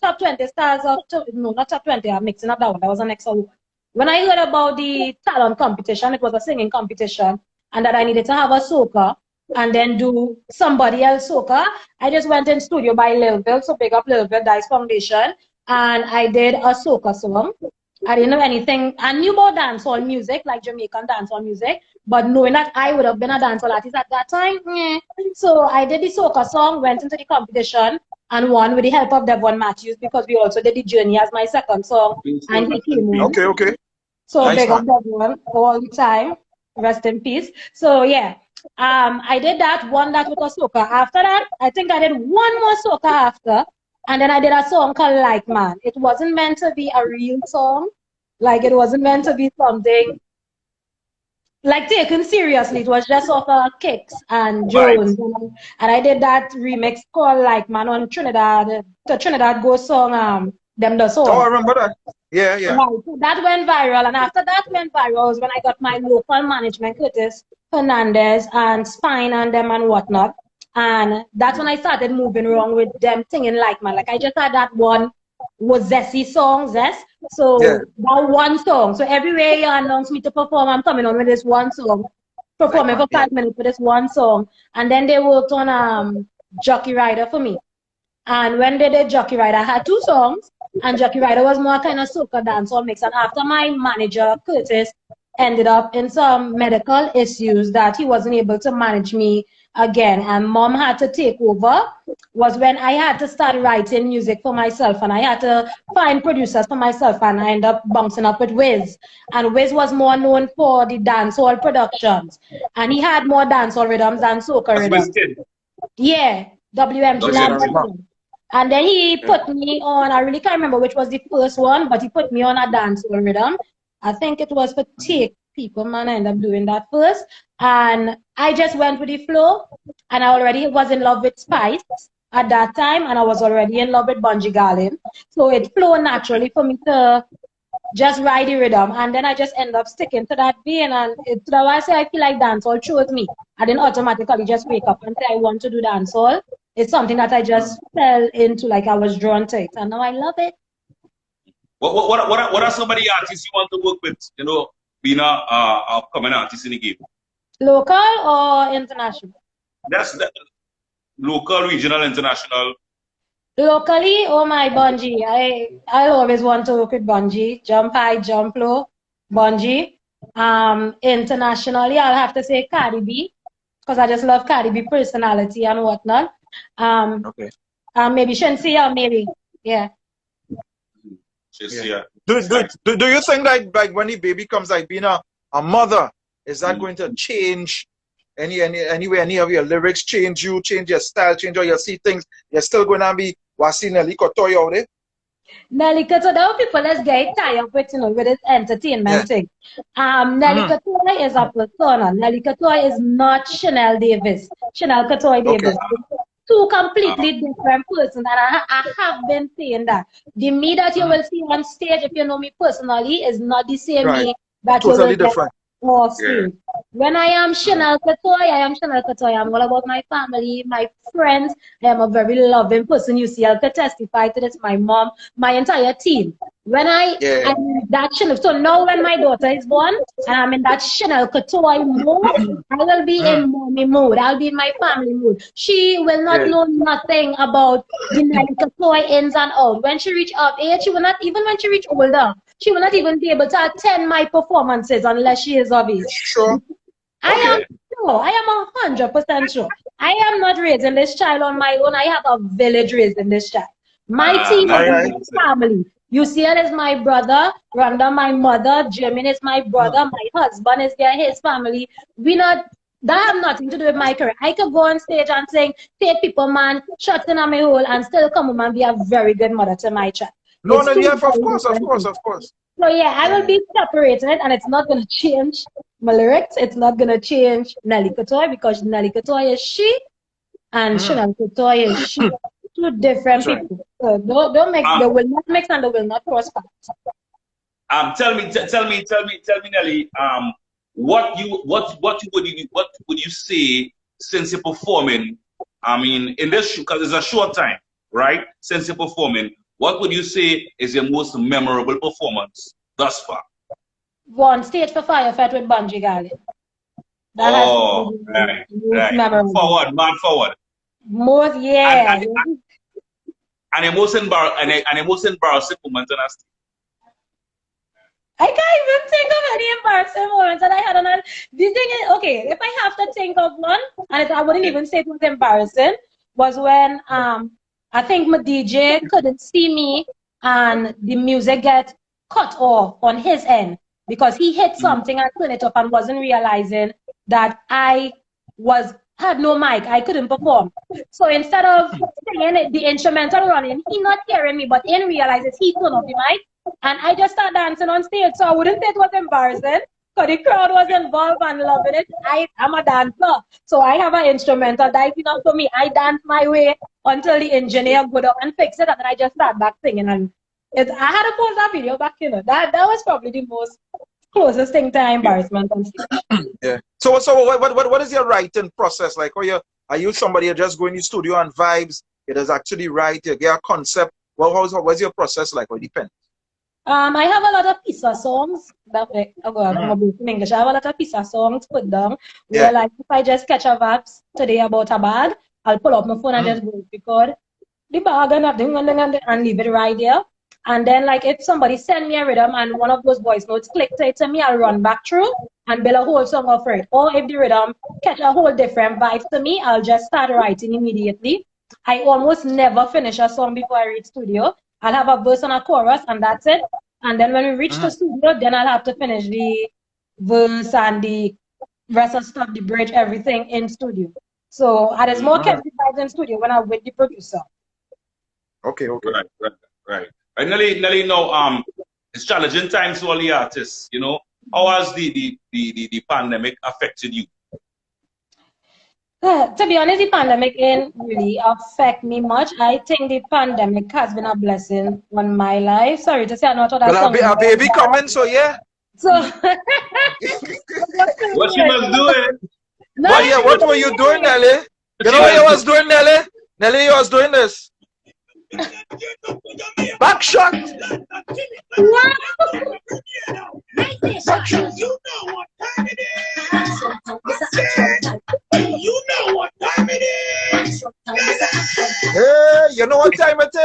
top 20 stars of no, not top 20, I'm mixing up that one. That was an extra one. When I heard about the talent competition, it was a singing competition, and that I needed to have a soca and then do somebody else soca. I just went in studio by Lil Bill, so big up Lil Bill Dice Foundation, and I did a soca song. I didn't know anything. I knew about dancehall music, like Jamaican dancehall music, but knowing that I would have been a dancehall artist at that time, so I did the soca song, went into the competition, and won with the help of Devon Matthews because we also did the Journey as my second song, and he came in. Okay. So Nice, big up Devon all the time. Rest in peace. So yeah, I did that, won that with a soca. After that, I think I did one more soca after. And then I did a song called Like Man. It wasn't meant to be a real song. Like it wasn't meant to be something like taken seriously. It was just off of Kicks and Jones. Right. And I did that remix called Like Man on Trinidad, the Trinidad Go song, Them the Song. Oh, I remember that. Yeah. Right. So that went viral. And after that went viral was when I got my local management, Curtis Fernandez and Spine and them and whatnot. And that's when I started moving around with them singing Like Man. Like I just had that one was Zesty song, Zest. So that one song. So everywhere you announce me to perform, I'm coming on with this one song. Performing for 5 minutes for this one song. And then they worked on Jockey Rider for me. And when they did Jockey Rider, I had 2 songs. And Jockey Rider was more kind of soca dancehall mix. And after my manager, Curtis, ended up in some medical issues that he wasn't able to manage me again, and mom had to take over, was when I had to start writing music for myself, and I had to find producers for myself, and I ended up bouncing up with Wiz. And Wiz was more known for the dancehall productions, and he had more dancehall rhythms than soca rhythms. Yeah, WMG Lab. And then he put me on, I really can't remember which was the first one, but he put me on a dancehall rhythm. I think it was for Take People, man. I ended up doing that first. And I just went with the flow. And I already was in love with Spice at that time. And I was already in love with Bungie Garlin. So it flowed naturally for me to just ride the rhythm. And then I just end up sticking to that vein. And it's why I say I feel like dancehall chose me. I didn't automatically just wake up and say I want to do dancehall. It's something that I just fell into, like I was drawn to it. And now I love it. What are some of the artists you want to work with, you know, being a upcoming artist in the game? Local or international? That's the local, regional, international. Locally, oh my, Bungie. I always want to work with Bungie. Jump high, jump low, Bungie. Internationally, I'll have to say Cardi B, because I just love Cardi B personality and whatnot. Maybe Shensia, maybe, yeah. Yeah. Do you think that like when the baby comes, like being a mother, is that going to change any of your lyrics, change you, change your style, change how you see things? You're still going to be watching Nelly Cottoy out there? Nelly Cottoy, there are people let's get tired with, you know, with this entertainment thing. Nelly Cottoy is a persona. Nelly Cottoy is not Chanel Davis. Chanel Cottoy Davis. Two completely different persons, and I have been saying that. The me that you will see on stage, if you know me personally, is not the same me that you will get off stage. When I am Chanel Cottoy, I am Chanel Cottoy. I'm all about my family, my friends. I am a very loving person. You see, I could testify to this. My mom, my entire team. When I'm in that Chanel, so now when my daughter is born and I'm in that Chanel Cottoy mode, I will be in mommy mode. I'll be in my family mood. She will not know nothing about the Nelly Cottoy ins and outs. When she reach of age, she will not, even when she reach older, she will not even be able to attend my performances unless she is of age. Sure. I am sure. I am 100% sure. I am not raising this child on my own. I have a village raising this child. My team is my family. UCL is my brother, Rhonda my mother, Jermaine is my brother, my husband is there, his family. That have nothing to do with my career. I could go on stage and sing, take people, man, shots in my hole, and still come home and be a very good mother to my child. No, It's no, two yeah, of very course, of different course, things. of course. So yeah, I will be separating it, and it's not gonna change my lyrics. It's not gonna change Nelly Cottoy because Nelly Cottoy is she, and Chanel Cottoy is she. Two different That's right. people. So don't mix. They Um, will not mix, and they will not cross paths. tell me, Nelly. What would you say since you're performing? I mean, in this because it's a short time, right? Since you're performing, what would you say is your most memorable performance thus far? One stage for Firefight with Bungie Garlin. That has to Oh, be right, the most right. memorable. Forward, man, forward. Most, And yeah. and the most embarrassing moment on us. I can't even think of any embarrassing moments that I had on a. The thing is, okay, if I have to think of one, and I wouldn't even say it was embarrassing, was when I think my DJ couldn't see me and the music get cut off on his end because he hit something and turned it up and wasn't realizing that I had no mic. I couldn't perform. So instead of singing the instrumental running, he not hearing me, but in realizes he turned off the mic. And I just started dancing on stage. So I wouldn't say it was embarrassing because the crowd was involved and loving it. I'm a dancer. So I have an instrumental that is enough for me. I dance my way until the engineer go down and fix it. And then I just start back singing. And I had to post that video back, That was probably the most closest thing to embarrassment on stage. Yeah. So what is your writing process like? Are you somebody you just go in the studio and vibes? It is actually write. You get a concept. What's your process like? Or depend. I have a lot of piece of songs that I'm in English. I have a lot of piece of songs put down where like if I just catch a vibes today about a bag, I'll pull up my phone and just go record the bag and leave it right there. And then like if somebody send me a rhythm and one of those voice notes click to me, I'll run back through and build a whole song off it. Or if the rhythm catch a whole different vibe to me, I'll just start writing immediately. I almost never finish a song before I reach studio. I'll have a verse and a chorus and that's it. And then when we reach the studio, then I'll have to finish the verse and the rest of stuff, the bridge, everything in studio. So I there's more chemistry in studio when I'm with the producer. Okay. Right. And Nelly, now it's challenging times for all the artists. How has the pandemic affected you? To be honest, the pandemic didn't really affect me much. I think the pandemic has been a blessing on my life. Sorry to say, I'm not what I Well, a baby coming, so yeah. So What you must do it? What were you doing, Nelly? You know what you was doing, Nelly? Nelly, you was doing this. Back shot. what? You know what time it is. You know what time it is. Hey, you know what time it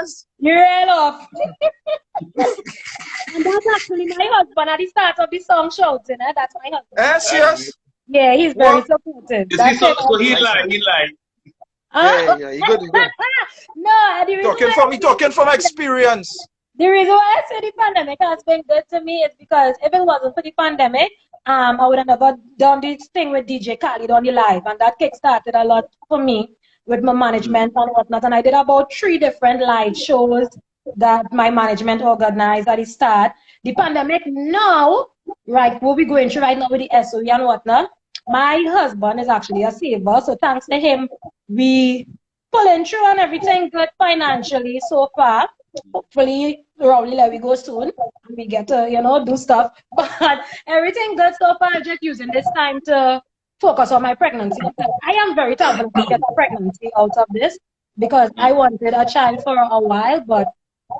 is? You're right off. And that's actually my husband at the start of the song shouting. That's my husband. Yes. Yeah, he's very supportive. So he lied. Yeah, he good. No, the reason Talking from experience. The reason why I say the pandemic has been good to me is because if it wasn't for the pandemic, I would have never done this thing with DJ Khaled on the live, and that kick-started a lot for me with my management and whatnot. And I did about 3 different live shows that my management organized at the start. The pandemic now, right, we'll be going through right now with the SOE and whatnot. My husband is actually a saver, so thanks to him, we pulling through and everything good financially so far. Hopefully, probably let we go soon and we get to, do stuff. But everything good so far, just using this time to focus on my pregnancy. I am very thankful to get a pregnancy out of this because I wanted a child for a while, but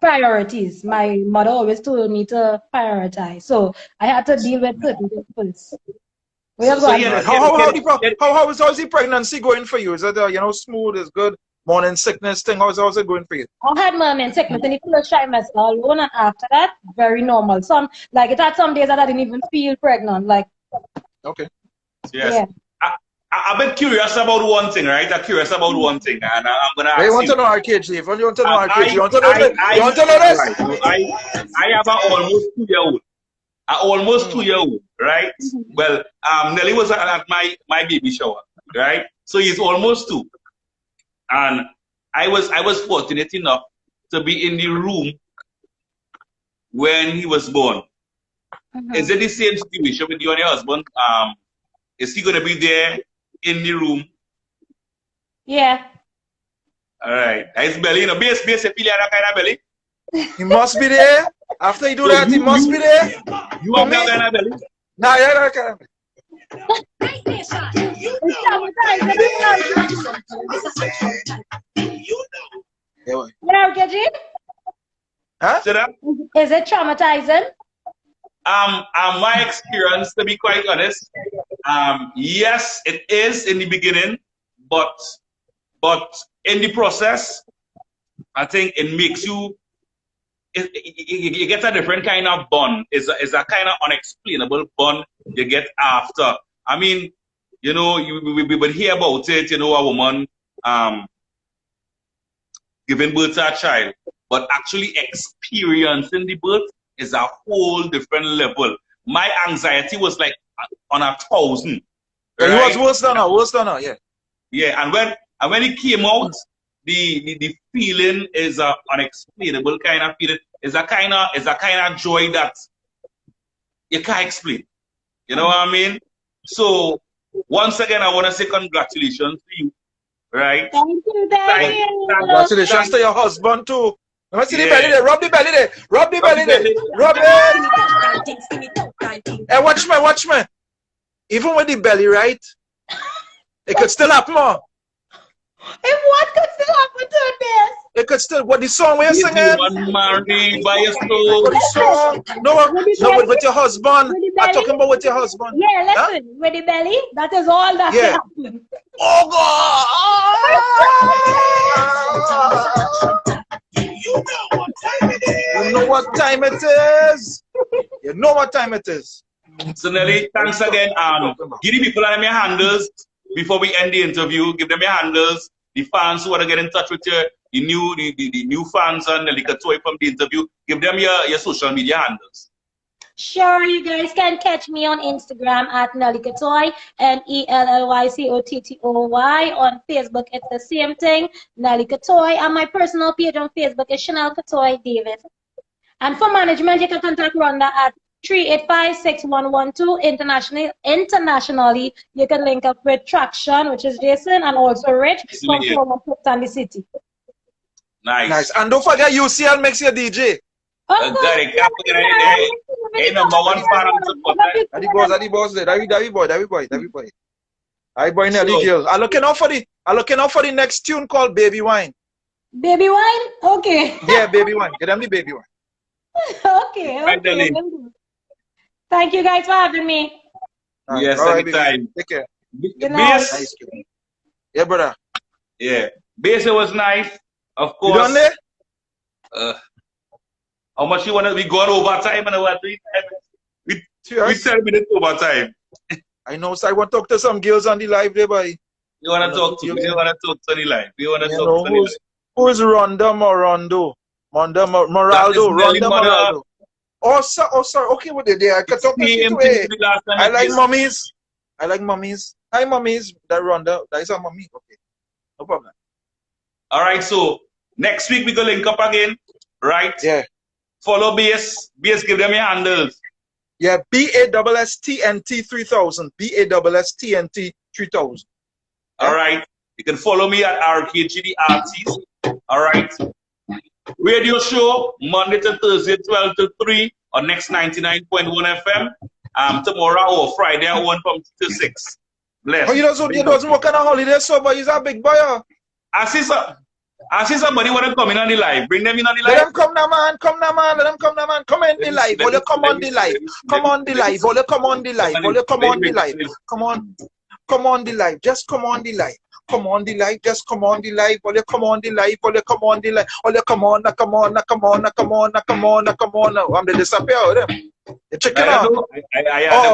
priorities. My mother always told me to prioritize. So I had to deal with certain things first. How's the pregnancy going for you? Is it smooth? Is good? Morning sickness thing? How's it going for you? I had morning sickness in the first trimester alone, and after that, very normal. It had some days that I didn't even feel pregnant. Okay. Yes. Yeah. I've been curious about one thing, right? I'm curious about one thing, and I'm gonna ask you. Want to know RKG? You want to know RKG? You want to know this? I have an almost 2-year-old. Almost 2-year-old, right? Well, Nelly was at my baby shower, right? So he's almost 2, and I was fortunate enough to be in the room when he was born. Is it the same situation with you and your husband? Is he going to be there in the room? Yeah. All right. His belly, you know, base, you feel that kind of belly? He must be there. After he do So that, he must be there. You have that kind of belly? Nah, yeah, that kind of. Yeah, Gigi? Huh? So that, Is it traumatizing? my experience, to be quite honest, yes, it is in the beginning, but in the process, I think it makes you, you get a different kind of bond. It's a kind of unexplainable bond you get after. I mean, you know, we would hear about it, you know, a woman giving birth to a child, but actually experiencing the birth is a whole different level. My anxiety was like on 1,000. Yeah, right? he was worse than her, yeah. Yeah, and when it came out, the feeling is a unexplainable kind of feeling. It's a kind of joy that you can't explain. You know what I mean? So once again, I want to say congratulations to you, right? Thank you, thank you. Congratulations to your husband too. Let me see the Yeah. belly there. Rub the belly there. Rub the belly there. Rub it. Hey, watch me. Even with the belly, right? It could still happen more. If what could still happen to this? It could still. What the song we're You singing? want married by your What soul. the song? No, with your husband. I'm talking about with your husband. Yeah, listen, with the belly, that is all that Yeah. can happen. Oh God! You know what time it is. You know what time it is. You know what time it is. So Nelly, thanks again. Give the people them your handles before we end the interview. Give them your handles. The fans who want to get in touch with you, the new fans on Nelly Cottoy from the interview, give them your social media handles. Sure, you guys can catch me on Instagram at Nelly Cottoy, NELLYCOTTOY. On Facebook, it's the same thing, Nelly Cottoy. And my personal page on Facebook is Chanel Cottoy David. And for management, you can contact Rhonda at 385-6112. Internationally, you can link up with Traction, which is Jason, and also Rich from Sandy City. Nice. And don't forget UCL makes you DJ. Hey, number one fan on support. That the boss there. That boy. I boy Nelly girl. I'm looking out for the next tune called Baby Wine. Baby Wine? Okay. Yeah, Baby Wine. Get them the Baby Wine. Okay. Thank you guys for having me. Yes, anytime. Take care. Good night. Nice. Yeah, brother. Yeah. Base was nice. Of course. You done there? How much you want to be going overtime and what? We 10 minutes overtime. I know, so I want to talk to some girls on the live there, boy. You want to talk to the live. You want to talk to the live. Who's Ronda Morando? Moraldo. Ronda Moraldo. Oh, sir. Okay, what they there? I can talk to you today. I like mummies. Hi, mummies. That Ronda. That is a mummy. Okay. No problem. All right, so next week we go link up again, right? Yeah. Follow BS. BS, give them your handles. Yeah, BASSTNT 3000. BASSTNT 3000. All right. You can follow me at RKG the artiste. All right. Radio show Monday to Thursday, 12 to 3 on Next 99.1 FM. Tomorrow or Friday, 1 from 2 to 6. Bless. Oh, you doesn't work on a holiday, so but he's a big boy. I see somebody want to come in on the live. Bring them in on the live. Let them come now, man. Come in the live. Will you come on the live? Come on the live. Will you come on the live? Will you come on the live? Come on the live. Just come on the live. Come on the live. Just come on the live. Will you come on the live? Will you come on the live? Will you come on? I'm the disappear with them. You check it out. Oh,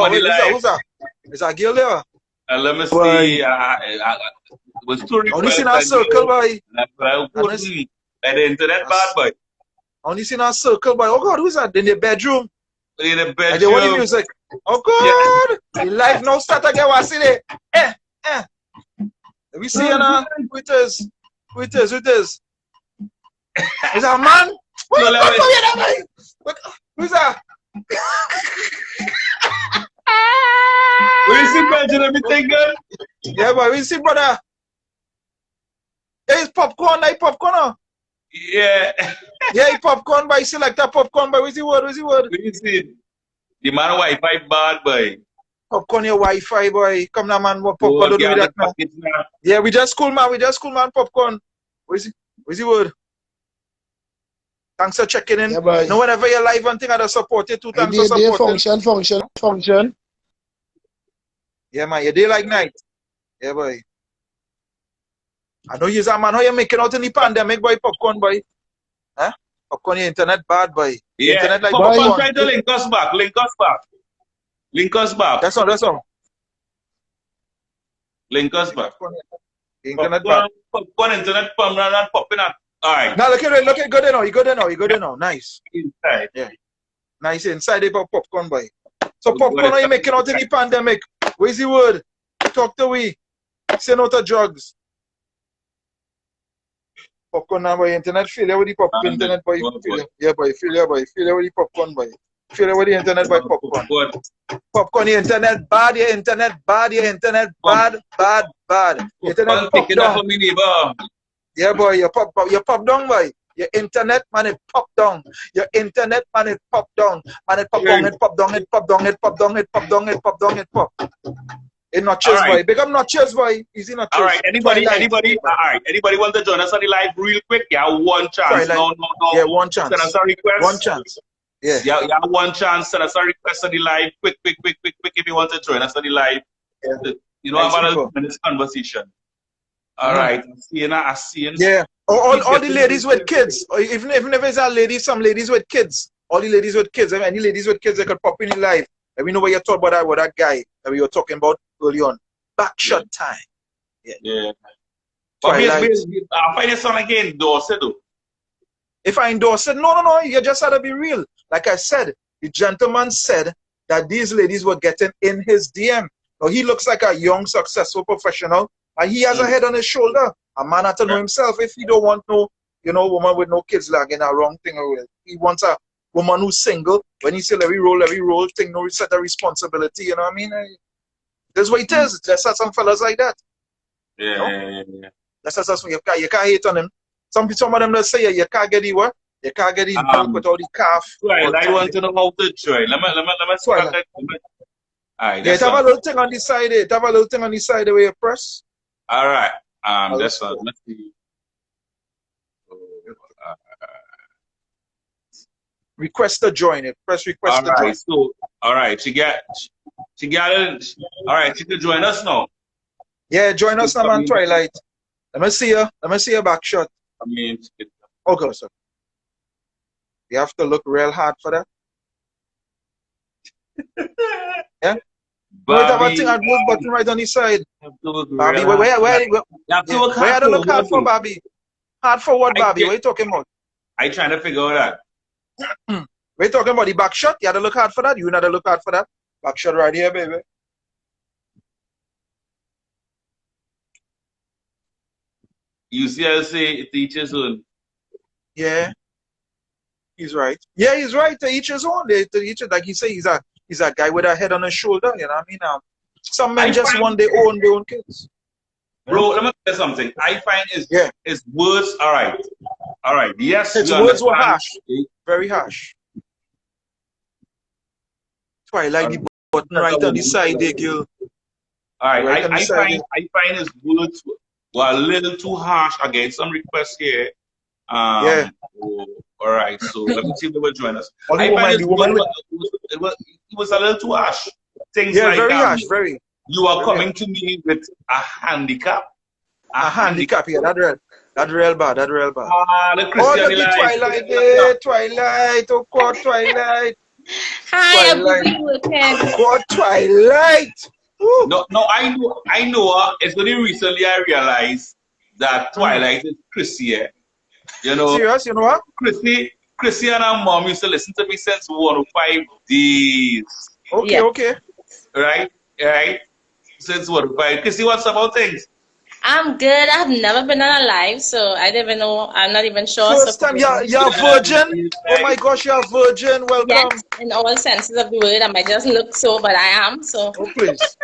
who's that? Is that girl there? Let me see. Was too only seen a circle, boy. The internet bad, boy. Only seen a circle, boy. Oh God, who's that? In the bedroom. In the bedroom. And they want the music. Oh God, the life now start again. What's it? We see you now. Who it is? Is that a man? What Who's that? Where you see Belgian everything good? Yeah, boy. We see, brother. Hey, it's popcorn. Like popcorn. Huh? Yeah. Yeah, it's popcorn. Boy, select that popcorn. Boy, where's the word? Where's the word? Where you see? The man Wi-Fi bad boy. Popcorn your Wi-Fi, boy. Come now, man. What popcorn? Oh, Don't do get that the now. package now. Yeah, we just cool, man. We just cool, man. Popcorn. Where's the word? Thanks for checking in. Yeah, boy. No, whenever you're live and thing, I just support you too. Thanks for Day supporting. function. Yeah, man. Your day like night. Yeah, boy. I know you're a man. How you making out in the pandemic, boy? Popcorn, boy. Huh? Popcorn, your internet bad, boy. Yeah. Internet like Papa popcorn. try to link us back. Link us back. Link us back. That's all. That's all. Link us back. Internet bad. Popcorn internet permanent and popping up. All right. Now look at it. Look at good enough. You good enough. You good enough. Nice. Inside. Yeah. Nice inside the popcorn, boy. So popcorn, are you making out in the pandemic? Where's the word? Talk to we. Say no to drugs. Popcorn now, boy. Internet failure with the popcorn. Internet, boy. Yeah, boy. Failure, boy. Failure with the popcorn, boy. Failure with the internet, boy. Popcorn. Popcorn, your internet bad. Your internet bad. Your internet bad. Bad. Internet pop down. Yeah, boy. You pop down, boy. Your internet, man, it pop down. Your internet, man, it pop down. Man, it pop down, it pop down, it pop down, it pop down, it pop down, it pop down, it pop. It not cheers, boy. Big up not cheers, boy. Easy not cheers. All right, anybody want to join us on the live real quick? You have one chance. No. Yeah, one chance. Send us a request. One chance. Yeah. You have one chance. Send us a request on the live. Quick, if you want to join us on the live. Yeah. You know, about a minute conversation. All right. I see you. Yeah. All the ladies with kids. Or even if it's a lady, some ladies with kids. All the ladies with kids. Any ladies with kids that could pop in the live. And we know what you thought about that guy that we were talking about early on. Backshot time. Yeah. But I find this song again, Dorset. If I endorse it, no, you just had to be real. Like I said, the gentleman said that these ladies were getting in his DM. Now he looks like a young, successful professional, and he has a head on his shoulder. A man has to know himself. If he don't want no, woman with no kids lagging a wrong thing away. He wants a woman who's single. When he said every role thing, no set a responsibility. You know what I mean? That's what it is. Let's have some fellas like that. Yeah. That's what you can't hate on him. Some of them let's say you can't get the what? You can't get the milk with all the calf. Right, I want to know how to join. Let me start that. Alright, yeah, have a little thing on the side there. Have a little thing on the side where you press. Alright. That's all. Let's see. Request to join it. Press request to join. So alright, she got it. Alright, she can join us now. Yeah, join us now, man. Twilight. Let me see your back shot. Okay, sir. You have to look real hard for that. Yeah? Wait, have a thing and move button right on the side. Bobby, where you have to look hard for, Bobby? Hard for what, Bobby? What are you talking about? I trying to figure out that. We're talking about the back shot. You had to look hard for that. You had to look hard for that. Back shot right here, baby. UCLC teachers own. Yeah. He's right. Yeah, he's right. To each his own. To each, like he say, he's a guy with a head on his shoulder. You know what I mean? Some men just want their own kids. Bro, let me tell you something. I find his words. All right. Yes, his words were harsh. Very harsh. That's why I like the button right on the side there, girl. All right. I find his words were a little too harsh against some requests here. Yeah. All right, so let me see if they will join us. I find it was a little too harsh. Things like very harsh, very. You are coming to me with a handicap. A handicap, yeah, that's real bad. The Christian Twilight, oh God, Twilight. Hi, God, Twilight. No, I know. It's only recently I realized that Twilight is Chrissy. You know, serious? You know what? Chrissy and her mom used to listen to me since 105 days. Okay. Right? Since 105. Chrissy, what's about things? I'm good. I've never been on a live, so I don't even know. I'm not even sure. First time, you're virgin. Oh my gosh, you're virgin. Yes, Welcome. in all senses of the word. I might just look so, but I am. So Oh please.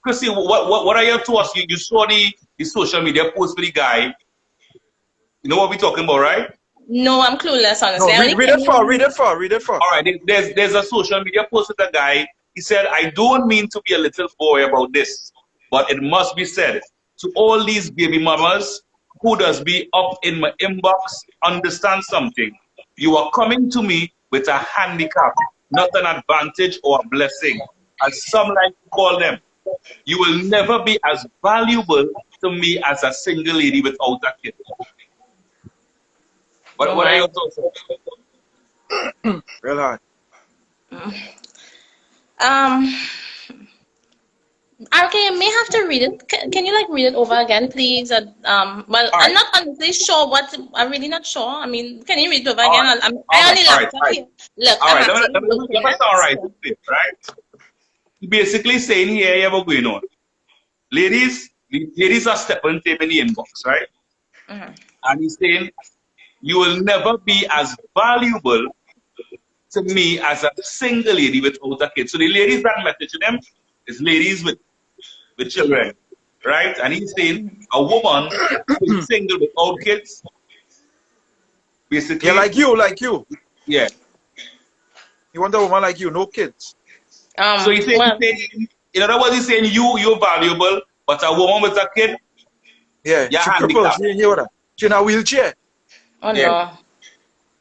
Chrissy, what are your thoughts? You saw the social media post for the guy. You know what we're talking about, right? no, I'm clueless, honestly. No, I only read came it for. in- Read it for. Read it for. All right, there's a social media post with a guy. He said, I don't mean to be a little boy about this, but it must be said to all these baby mamas who does be up in my inbox, understand something. You are coming to me with a handicap, not an advantage or a blessing, as some like to call them. You will never be as valuable to me as a single lady without a kid. Oh What are my. your thoughts? Real hard. Um. Okay, you may have to read it. Can you like read it over again, please? Well, All I'm right, not honestly sure what. I'm really not sure. I mean, can you read it over all again? right, I only all right, laughed. all right. Look, All I'm right, actually let looking me at. summarize So, it, right? Basically saying here, you have a going on. Ladies, the ladies are stepping tape in the inbox, right? mhm. And he's saying, you will never be as valuable to me as a single lady without a kid. So the ladies that message them is ladies with children, right? And he's saying a woman who is single without kids, Yeah, basically, like you, like you. yeah. You want a woman like you, no kids. So Well, in other words, he's saying you're valuable, but a woman with a kid, Yeah, you're she crippled. handicapped. She in here. She in a wheelchair. oh Yeah. no,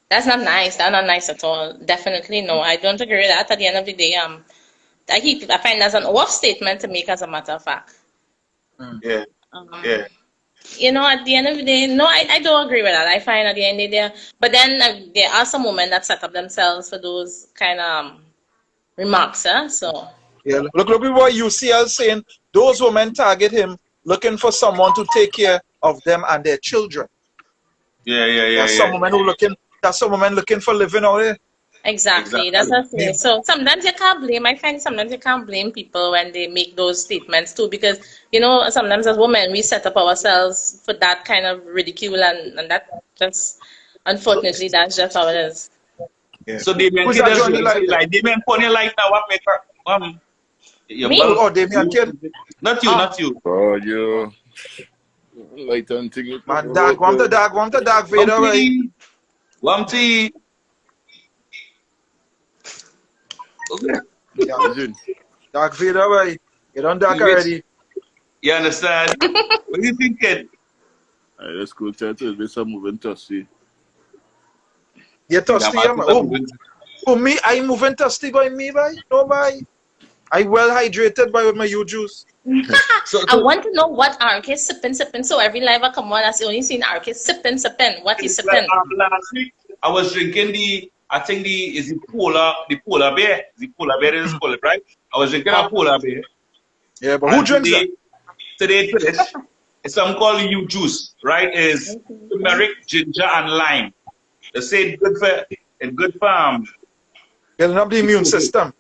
that's not nice. That's not nice at all. Definitely no. I don't agree with that. At the end of the day, I find that's an off statement to make, as a matter of fact. Yeah, Um, yeah. at the end of the day, no, I don't agree with that. I find at the end of the day, but then there are some women that set up themselves for those kind of remarks, huh? So, Yeah, look at what UCL saying. Those women target him looking for someone to take care of them and their children. There's some women who looking. There's some women looking for living out there. exactly, that's what I say. So sometimes you can't blame. I find sometimes you can't blame people when they make those statements too, because sometimes as women we set up ourselves for that kind of ridicule, and that just unfortunately that's just how it is. Yeah. So Damien Who's Kid that is Johnny like? like Damien funny like now what make her yeah, Me? well Oh, Damien Kid. not you, Ah, not you. Oh, you light and thing. man, Dag, want the Dag Vader, right? Wumpty. Okay. Yeah, Listen, Dag Vader, right? You done Dag already. You understand? What do you think, kid? I just go tell you this some moving thirsty. You thirsty, yeah, man. Oh, me, I moving thirsty by me, by? No, by. I well hydrated by with my U juice. I want to know what RK sipping. So every live I come on, I only seen RK sipping. What he sipping? Last week I was drinking I think the polar bear. The polar bear is called, right? I was drinking a polar bear. Yeah, but who And drinks that? today finish. It's something called U juice, right? Is turmeric, ginger, and lime. They say it's good for Building up the immune system.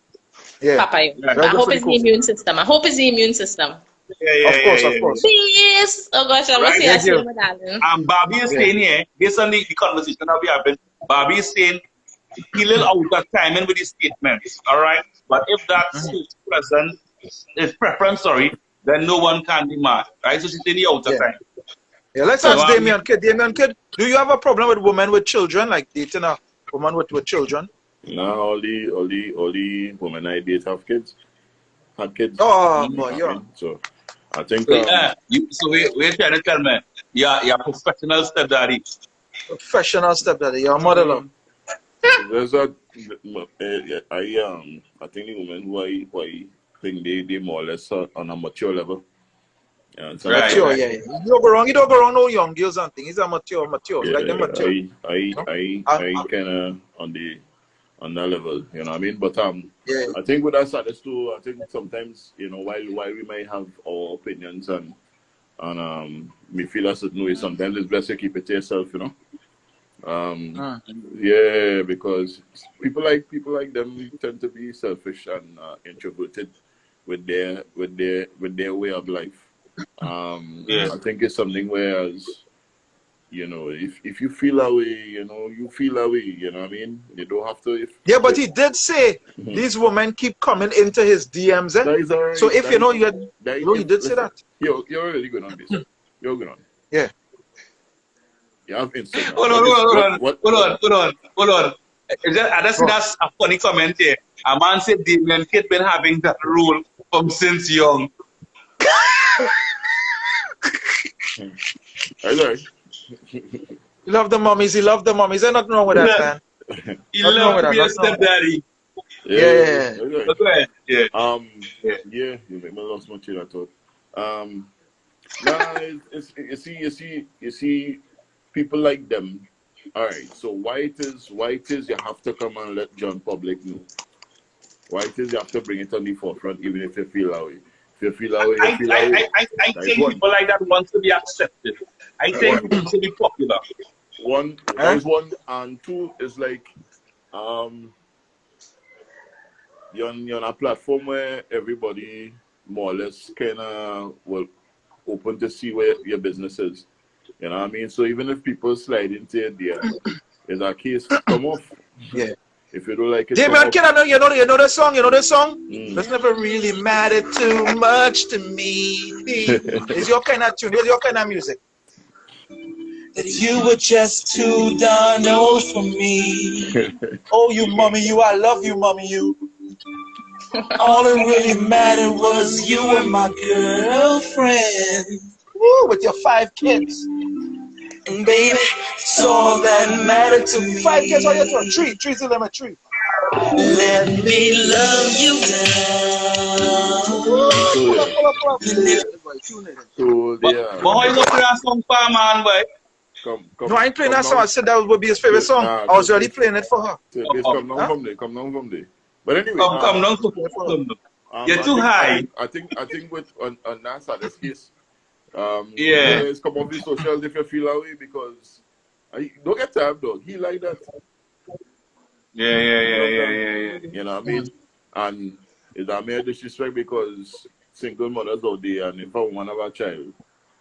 Yeah. Papa, Yeah. I hope it's the immune system. Of course. Please. Oh gosh, I must Right, say I thank see you. my darling. And Bobby is saying here, based on the conversation that we having, Bobby is saying he little out of timing with his statements, all right? But if that's his preference, then no one can be mad, right? So she's saying he out of Yeah. time. Yeah, let's So, ask Damien Kid. Damien Kid, do you have a problem with women with children, like dating a woman with children? Now all the women I date have kids. Had kids. Oh, You boy, know what I yeah. mean? So I think so we're trying to tell me, you're professional stepdaddy. Professional stepdaddy, your mother love. there's a I think the women who I think they more or less are on a mature level. Yeah, so Right. Mature, yeah. You don't go wrong no young girls and things. He's a mature. yeah, Like them mature. I kinda on that level, you know what I mean? But Yeah. I think with that status too, I think sometimes, while we might have our opinions and we feel a certain way, sometimes it's best to keep it to yourself, Yeah, because people like them tend to be selfish and introverted with their way of life. I think it's something whereas, you know, if you feel that way, you know, you feel that way, you know what I mean? You don't have to. Yeah, but he did say these women keep coming into his DMs. That is alright. So if you know, he did say that. You're really good on this. You're good on. Yeah. You have Instagram. Hold on. That's a funny comment here. A man said Damien Kid been having that rule from since young. That's alright. He loved the mummies. He loved the mummies. There's nothing wrong with that, man. He loved to be a stepdaddy. Yeah. Okay. Yeah. Yeah, you make me lost my train of thought. Nah, you see, people like them. All right. So why it is you have to come and let John public know. Why it is you have to bring it on the forefront, even if you feel that way. If you feel that way, you feel that way. I think people like that wants to be accepted. I think it wants to be popular. One, that is one, and two is like, you're on a platform where everybody more or less kind of open to see where your business is. You know what I mean? So even if people slide into your DM, is a case come off. Yeah. If you don't like it, Damien, can I know you know the song? You know the song? That's never really mattered too much to me. It's your kind of tune. It's your kind of music. That you were just too darn old for me. Oh, you mommy, you. I love you, mommy, you. All that really mattered was you were my girlfriend. Woo, with your 5 kids. And baby, it's all that mattered to me. 5 kids, all you have to 3 to them at 3. Let me love you down. Pull up. So yeah. But how you gonna play that song for man, boy? Come, No, I ain't playing that song. I said that would be his favorite song. I was already playing it for her. Come down from there. But anyway, come down. You're too high. I think with on that side of case, it's come off the socials if you feel that way because don't get tired, dog. He like that. Yeah. You know what I mean? And it's a mere disrespect because single mothers out there, and if a woman have a child,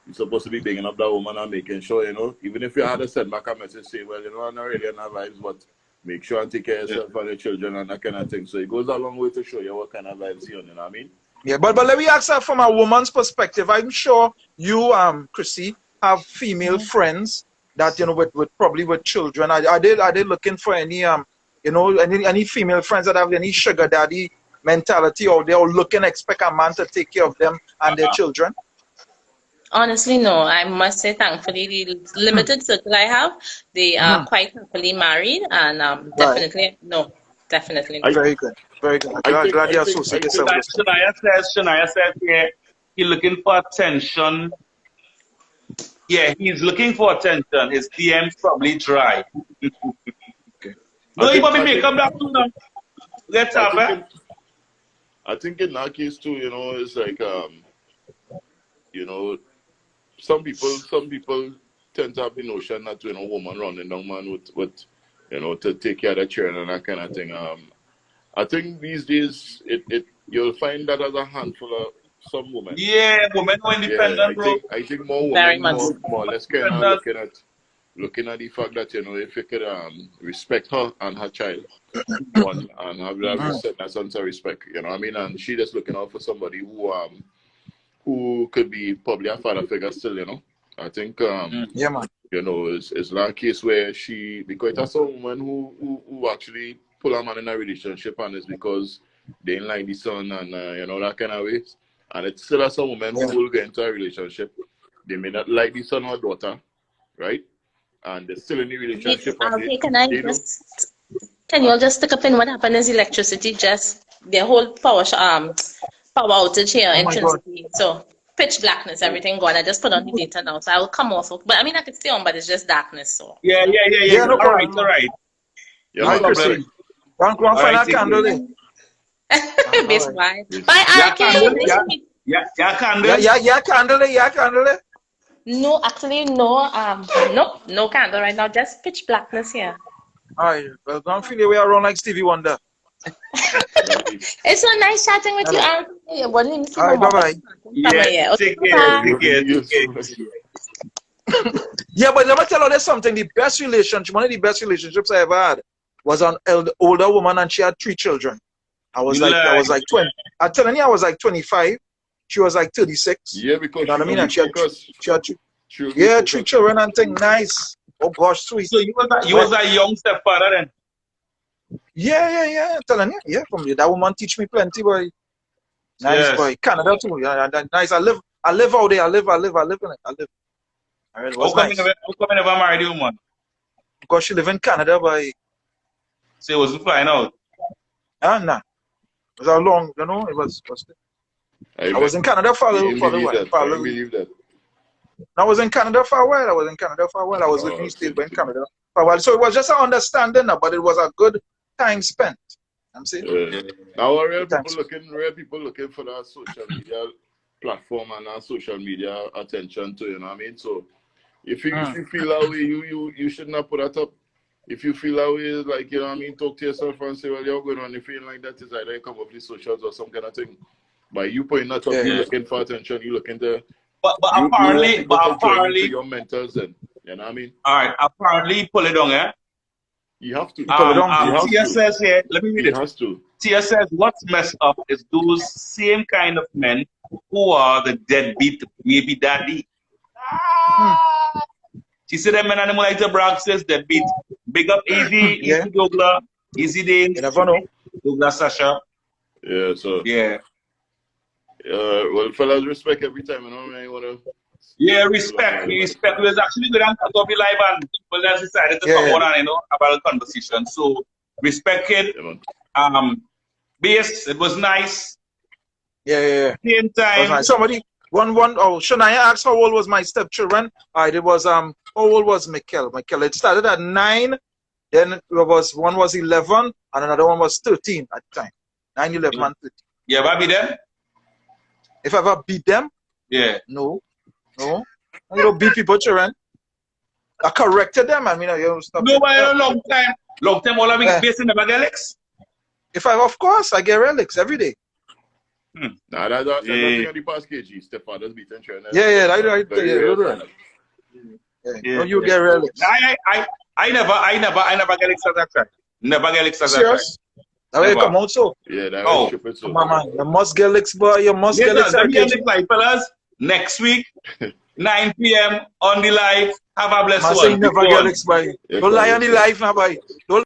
you're supposed to be bringing up that woman and making sure, you know, even if you had to send back a message say, well, you know, I'm not really in our lives, but make sure and take care of yourself and your children and that kind of thing. So it goes a long way to show you what kind of vibes you're on, you know what I mean? Yeah, but let me ask that from a woman's perspective. I'm sure you, Chrissy, have female friends that, you know, with probably with children. Are they looking for any you know, any female friends that have any sugar daddy mentality, or they're looking expect a man to take care of them and their children? Honestly, no. I must say, thankfully, the limited circle I have, they are quite happily married, and definitely, no, definitely not. Very good. I'm glad you associate yourself with this. Shania says here, he's looking for attention. Yeah, he's looking for attention. His DM's probably dry. No, he probably make up that too now. Let's have it. I think in that case too, you know, it's like you know, some people tend to have the notion that, you know, woman running down man with you know, to take care of the children and that kind of thing. I think these days you'll find that as a handful of some women. Yeah, women are independent, bro. I think more women more or less kind of looking at the fact that, you know, if you could respect her and her child, one, and have that sense of respect, you know what I mean? And she just looking out for somebody who could be probably a father figure still, you know. I think yeah, man. You know, it's not a case where because that's a woman who actually pull a man in a relationship, and it's because they didn't like the son and you know, that kind of way. And it's still as a woman who will get into a relationship. They may not like the son or daughter, right? And they're still in the relationship. Can you all just stick up in what happened is electricity, just their whole power outage here in Trinity. So pitch blackness, everything gone. I just put on the data now, so I will come off. But I mean, I could stay on, but it's just darkness. So yeah. No all right. Yeah, no problem. Go and find a candle there. Base wide. Bye, Yeah, candle. Yeah, candle. No, actually, no. No candle right now. Just pitch blackness here. All right. Well, don't feel your way around like Stevie Wonder. It's so nice chatting with you, Aaron. What name is All right, bye-bye. Yeah, take care. Yeah, but let me tell you there's something. The best relationship, one of the best relationships I ever had was an older woman, and she had 3 children. I was like 20. I'm telling you, I was like 25. She was like 36. Yeah, because you know what I mean? And she had 3 focused. children and thing nice. Oh gosh, sweet. So you was a young stepfather then? Yeah. I'm telling you, yeah. From that woman teach me plenty, boy. Nice, boy. Canada too. Yeah, nice. I live out there. I live in it. I live. It was nice. How come you never married the woman? Because she live in Canada, boy. So it wasn't flying out? Nah. It was a long, it was I was in Canada for a while. I believe that. I was in Canada for a while. I was living in Canada for a while. So it was just an understanding, but it was a good time spent. I'm saying. Now real people looking for that social media platform and that social media attention to, you know what I mean? So if you feel that way, you should not put that up. If you feel that way, like, you know what I mean, talk to yourself and say, well, you're going on. If you feel like that is either come up with socials or some kind of thing. But you putting that up, you're looking for attention, you looking to. But apparently, to your mentors, and you know what I mean. All right, apparently, pull it down, eh? You have to. Tia says here, let me read it. Has to. Tia says, what's messed up is those same kind of men who are the deadbeat baby daddy. She said that men animal like the brag says deadbeat. Big up Easy, Easy Douglas, Easy Dane, you never know. Douglas Sasha. Yeah, so. Yeah. Well, fellas, respect every time, you know, man. You wanna. Yeah, respect. We was actually good on Cottoy live and people just decided to come on and, you know, about a conversation. So respect it. Bass, it was nice. Yeah. Same time. Nice. Somebody Shania asked how old was my stepchildren. It was how old was Mikkel? It started at 9, then one was 11, and another one was 13 at the time. 9, 11, and 13. You ever beat them? If I ever beat them? Yeah. No. I don't beat people, children. I corrected them. I mean, stop. No, but a long time, all of me facing never get licks. Of course, I get relics every day. Nah, that's not the past KG. Stepfather's beating children. Yeah. You get relics. I never get licks as a child. Never get licks as a child. That way you come out so. Yeah, that way stupid so. Come on, you must get licks, boy. You must get licks. Let me end it live, fellas. Next week, 9 p.m. on the live. Have a blessed one. Never get licks, boy. Don't lie on the live now, boy. Don't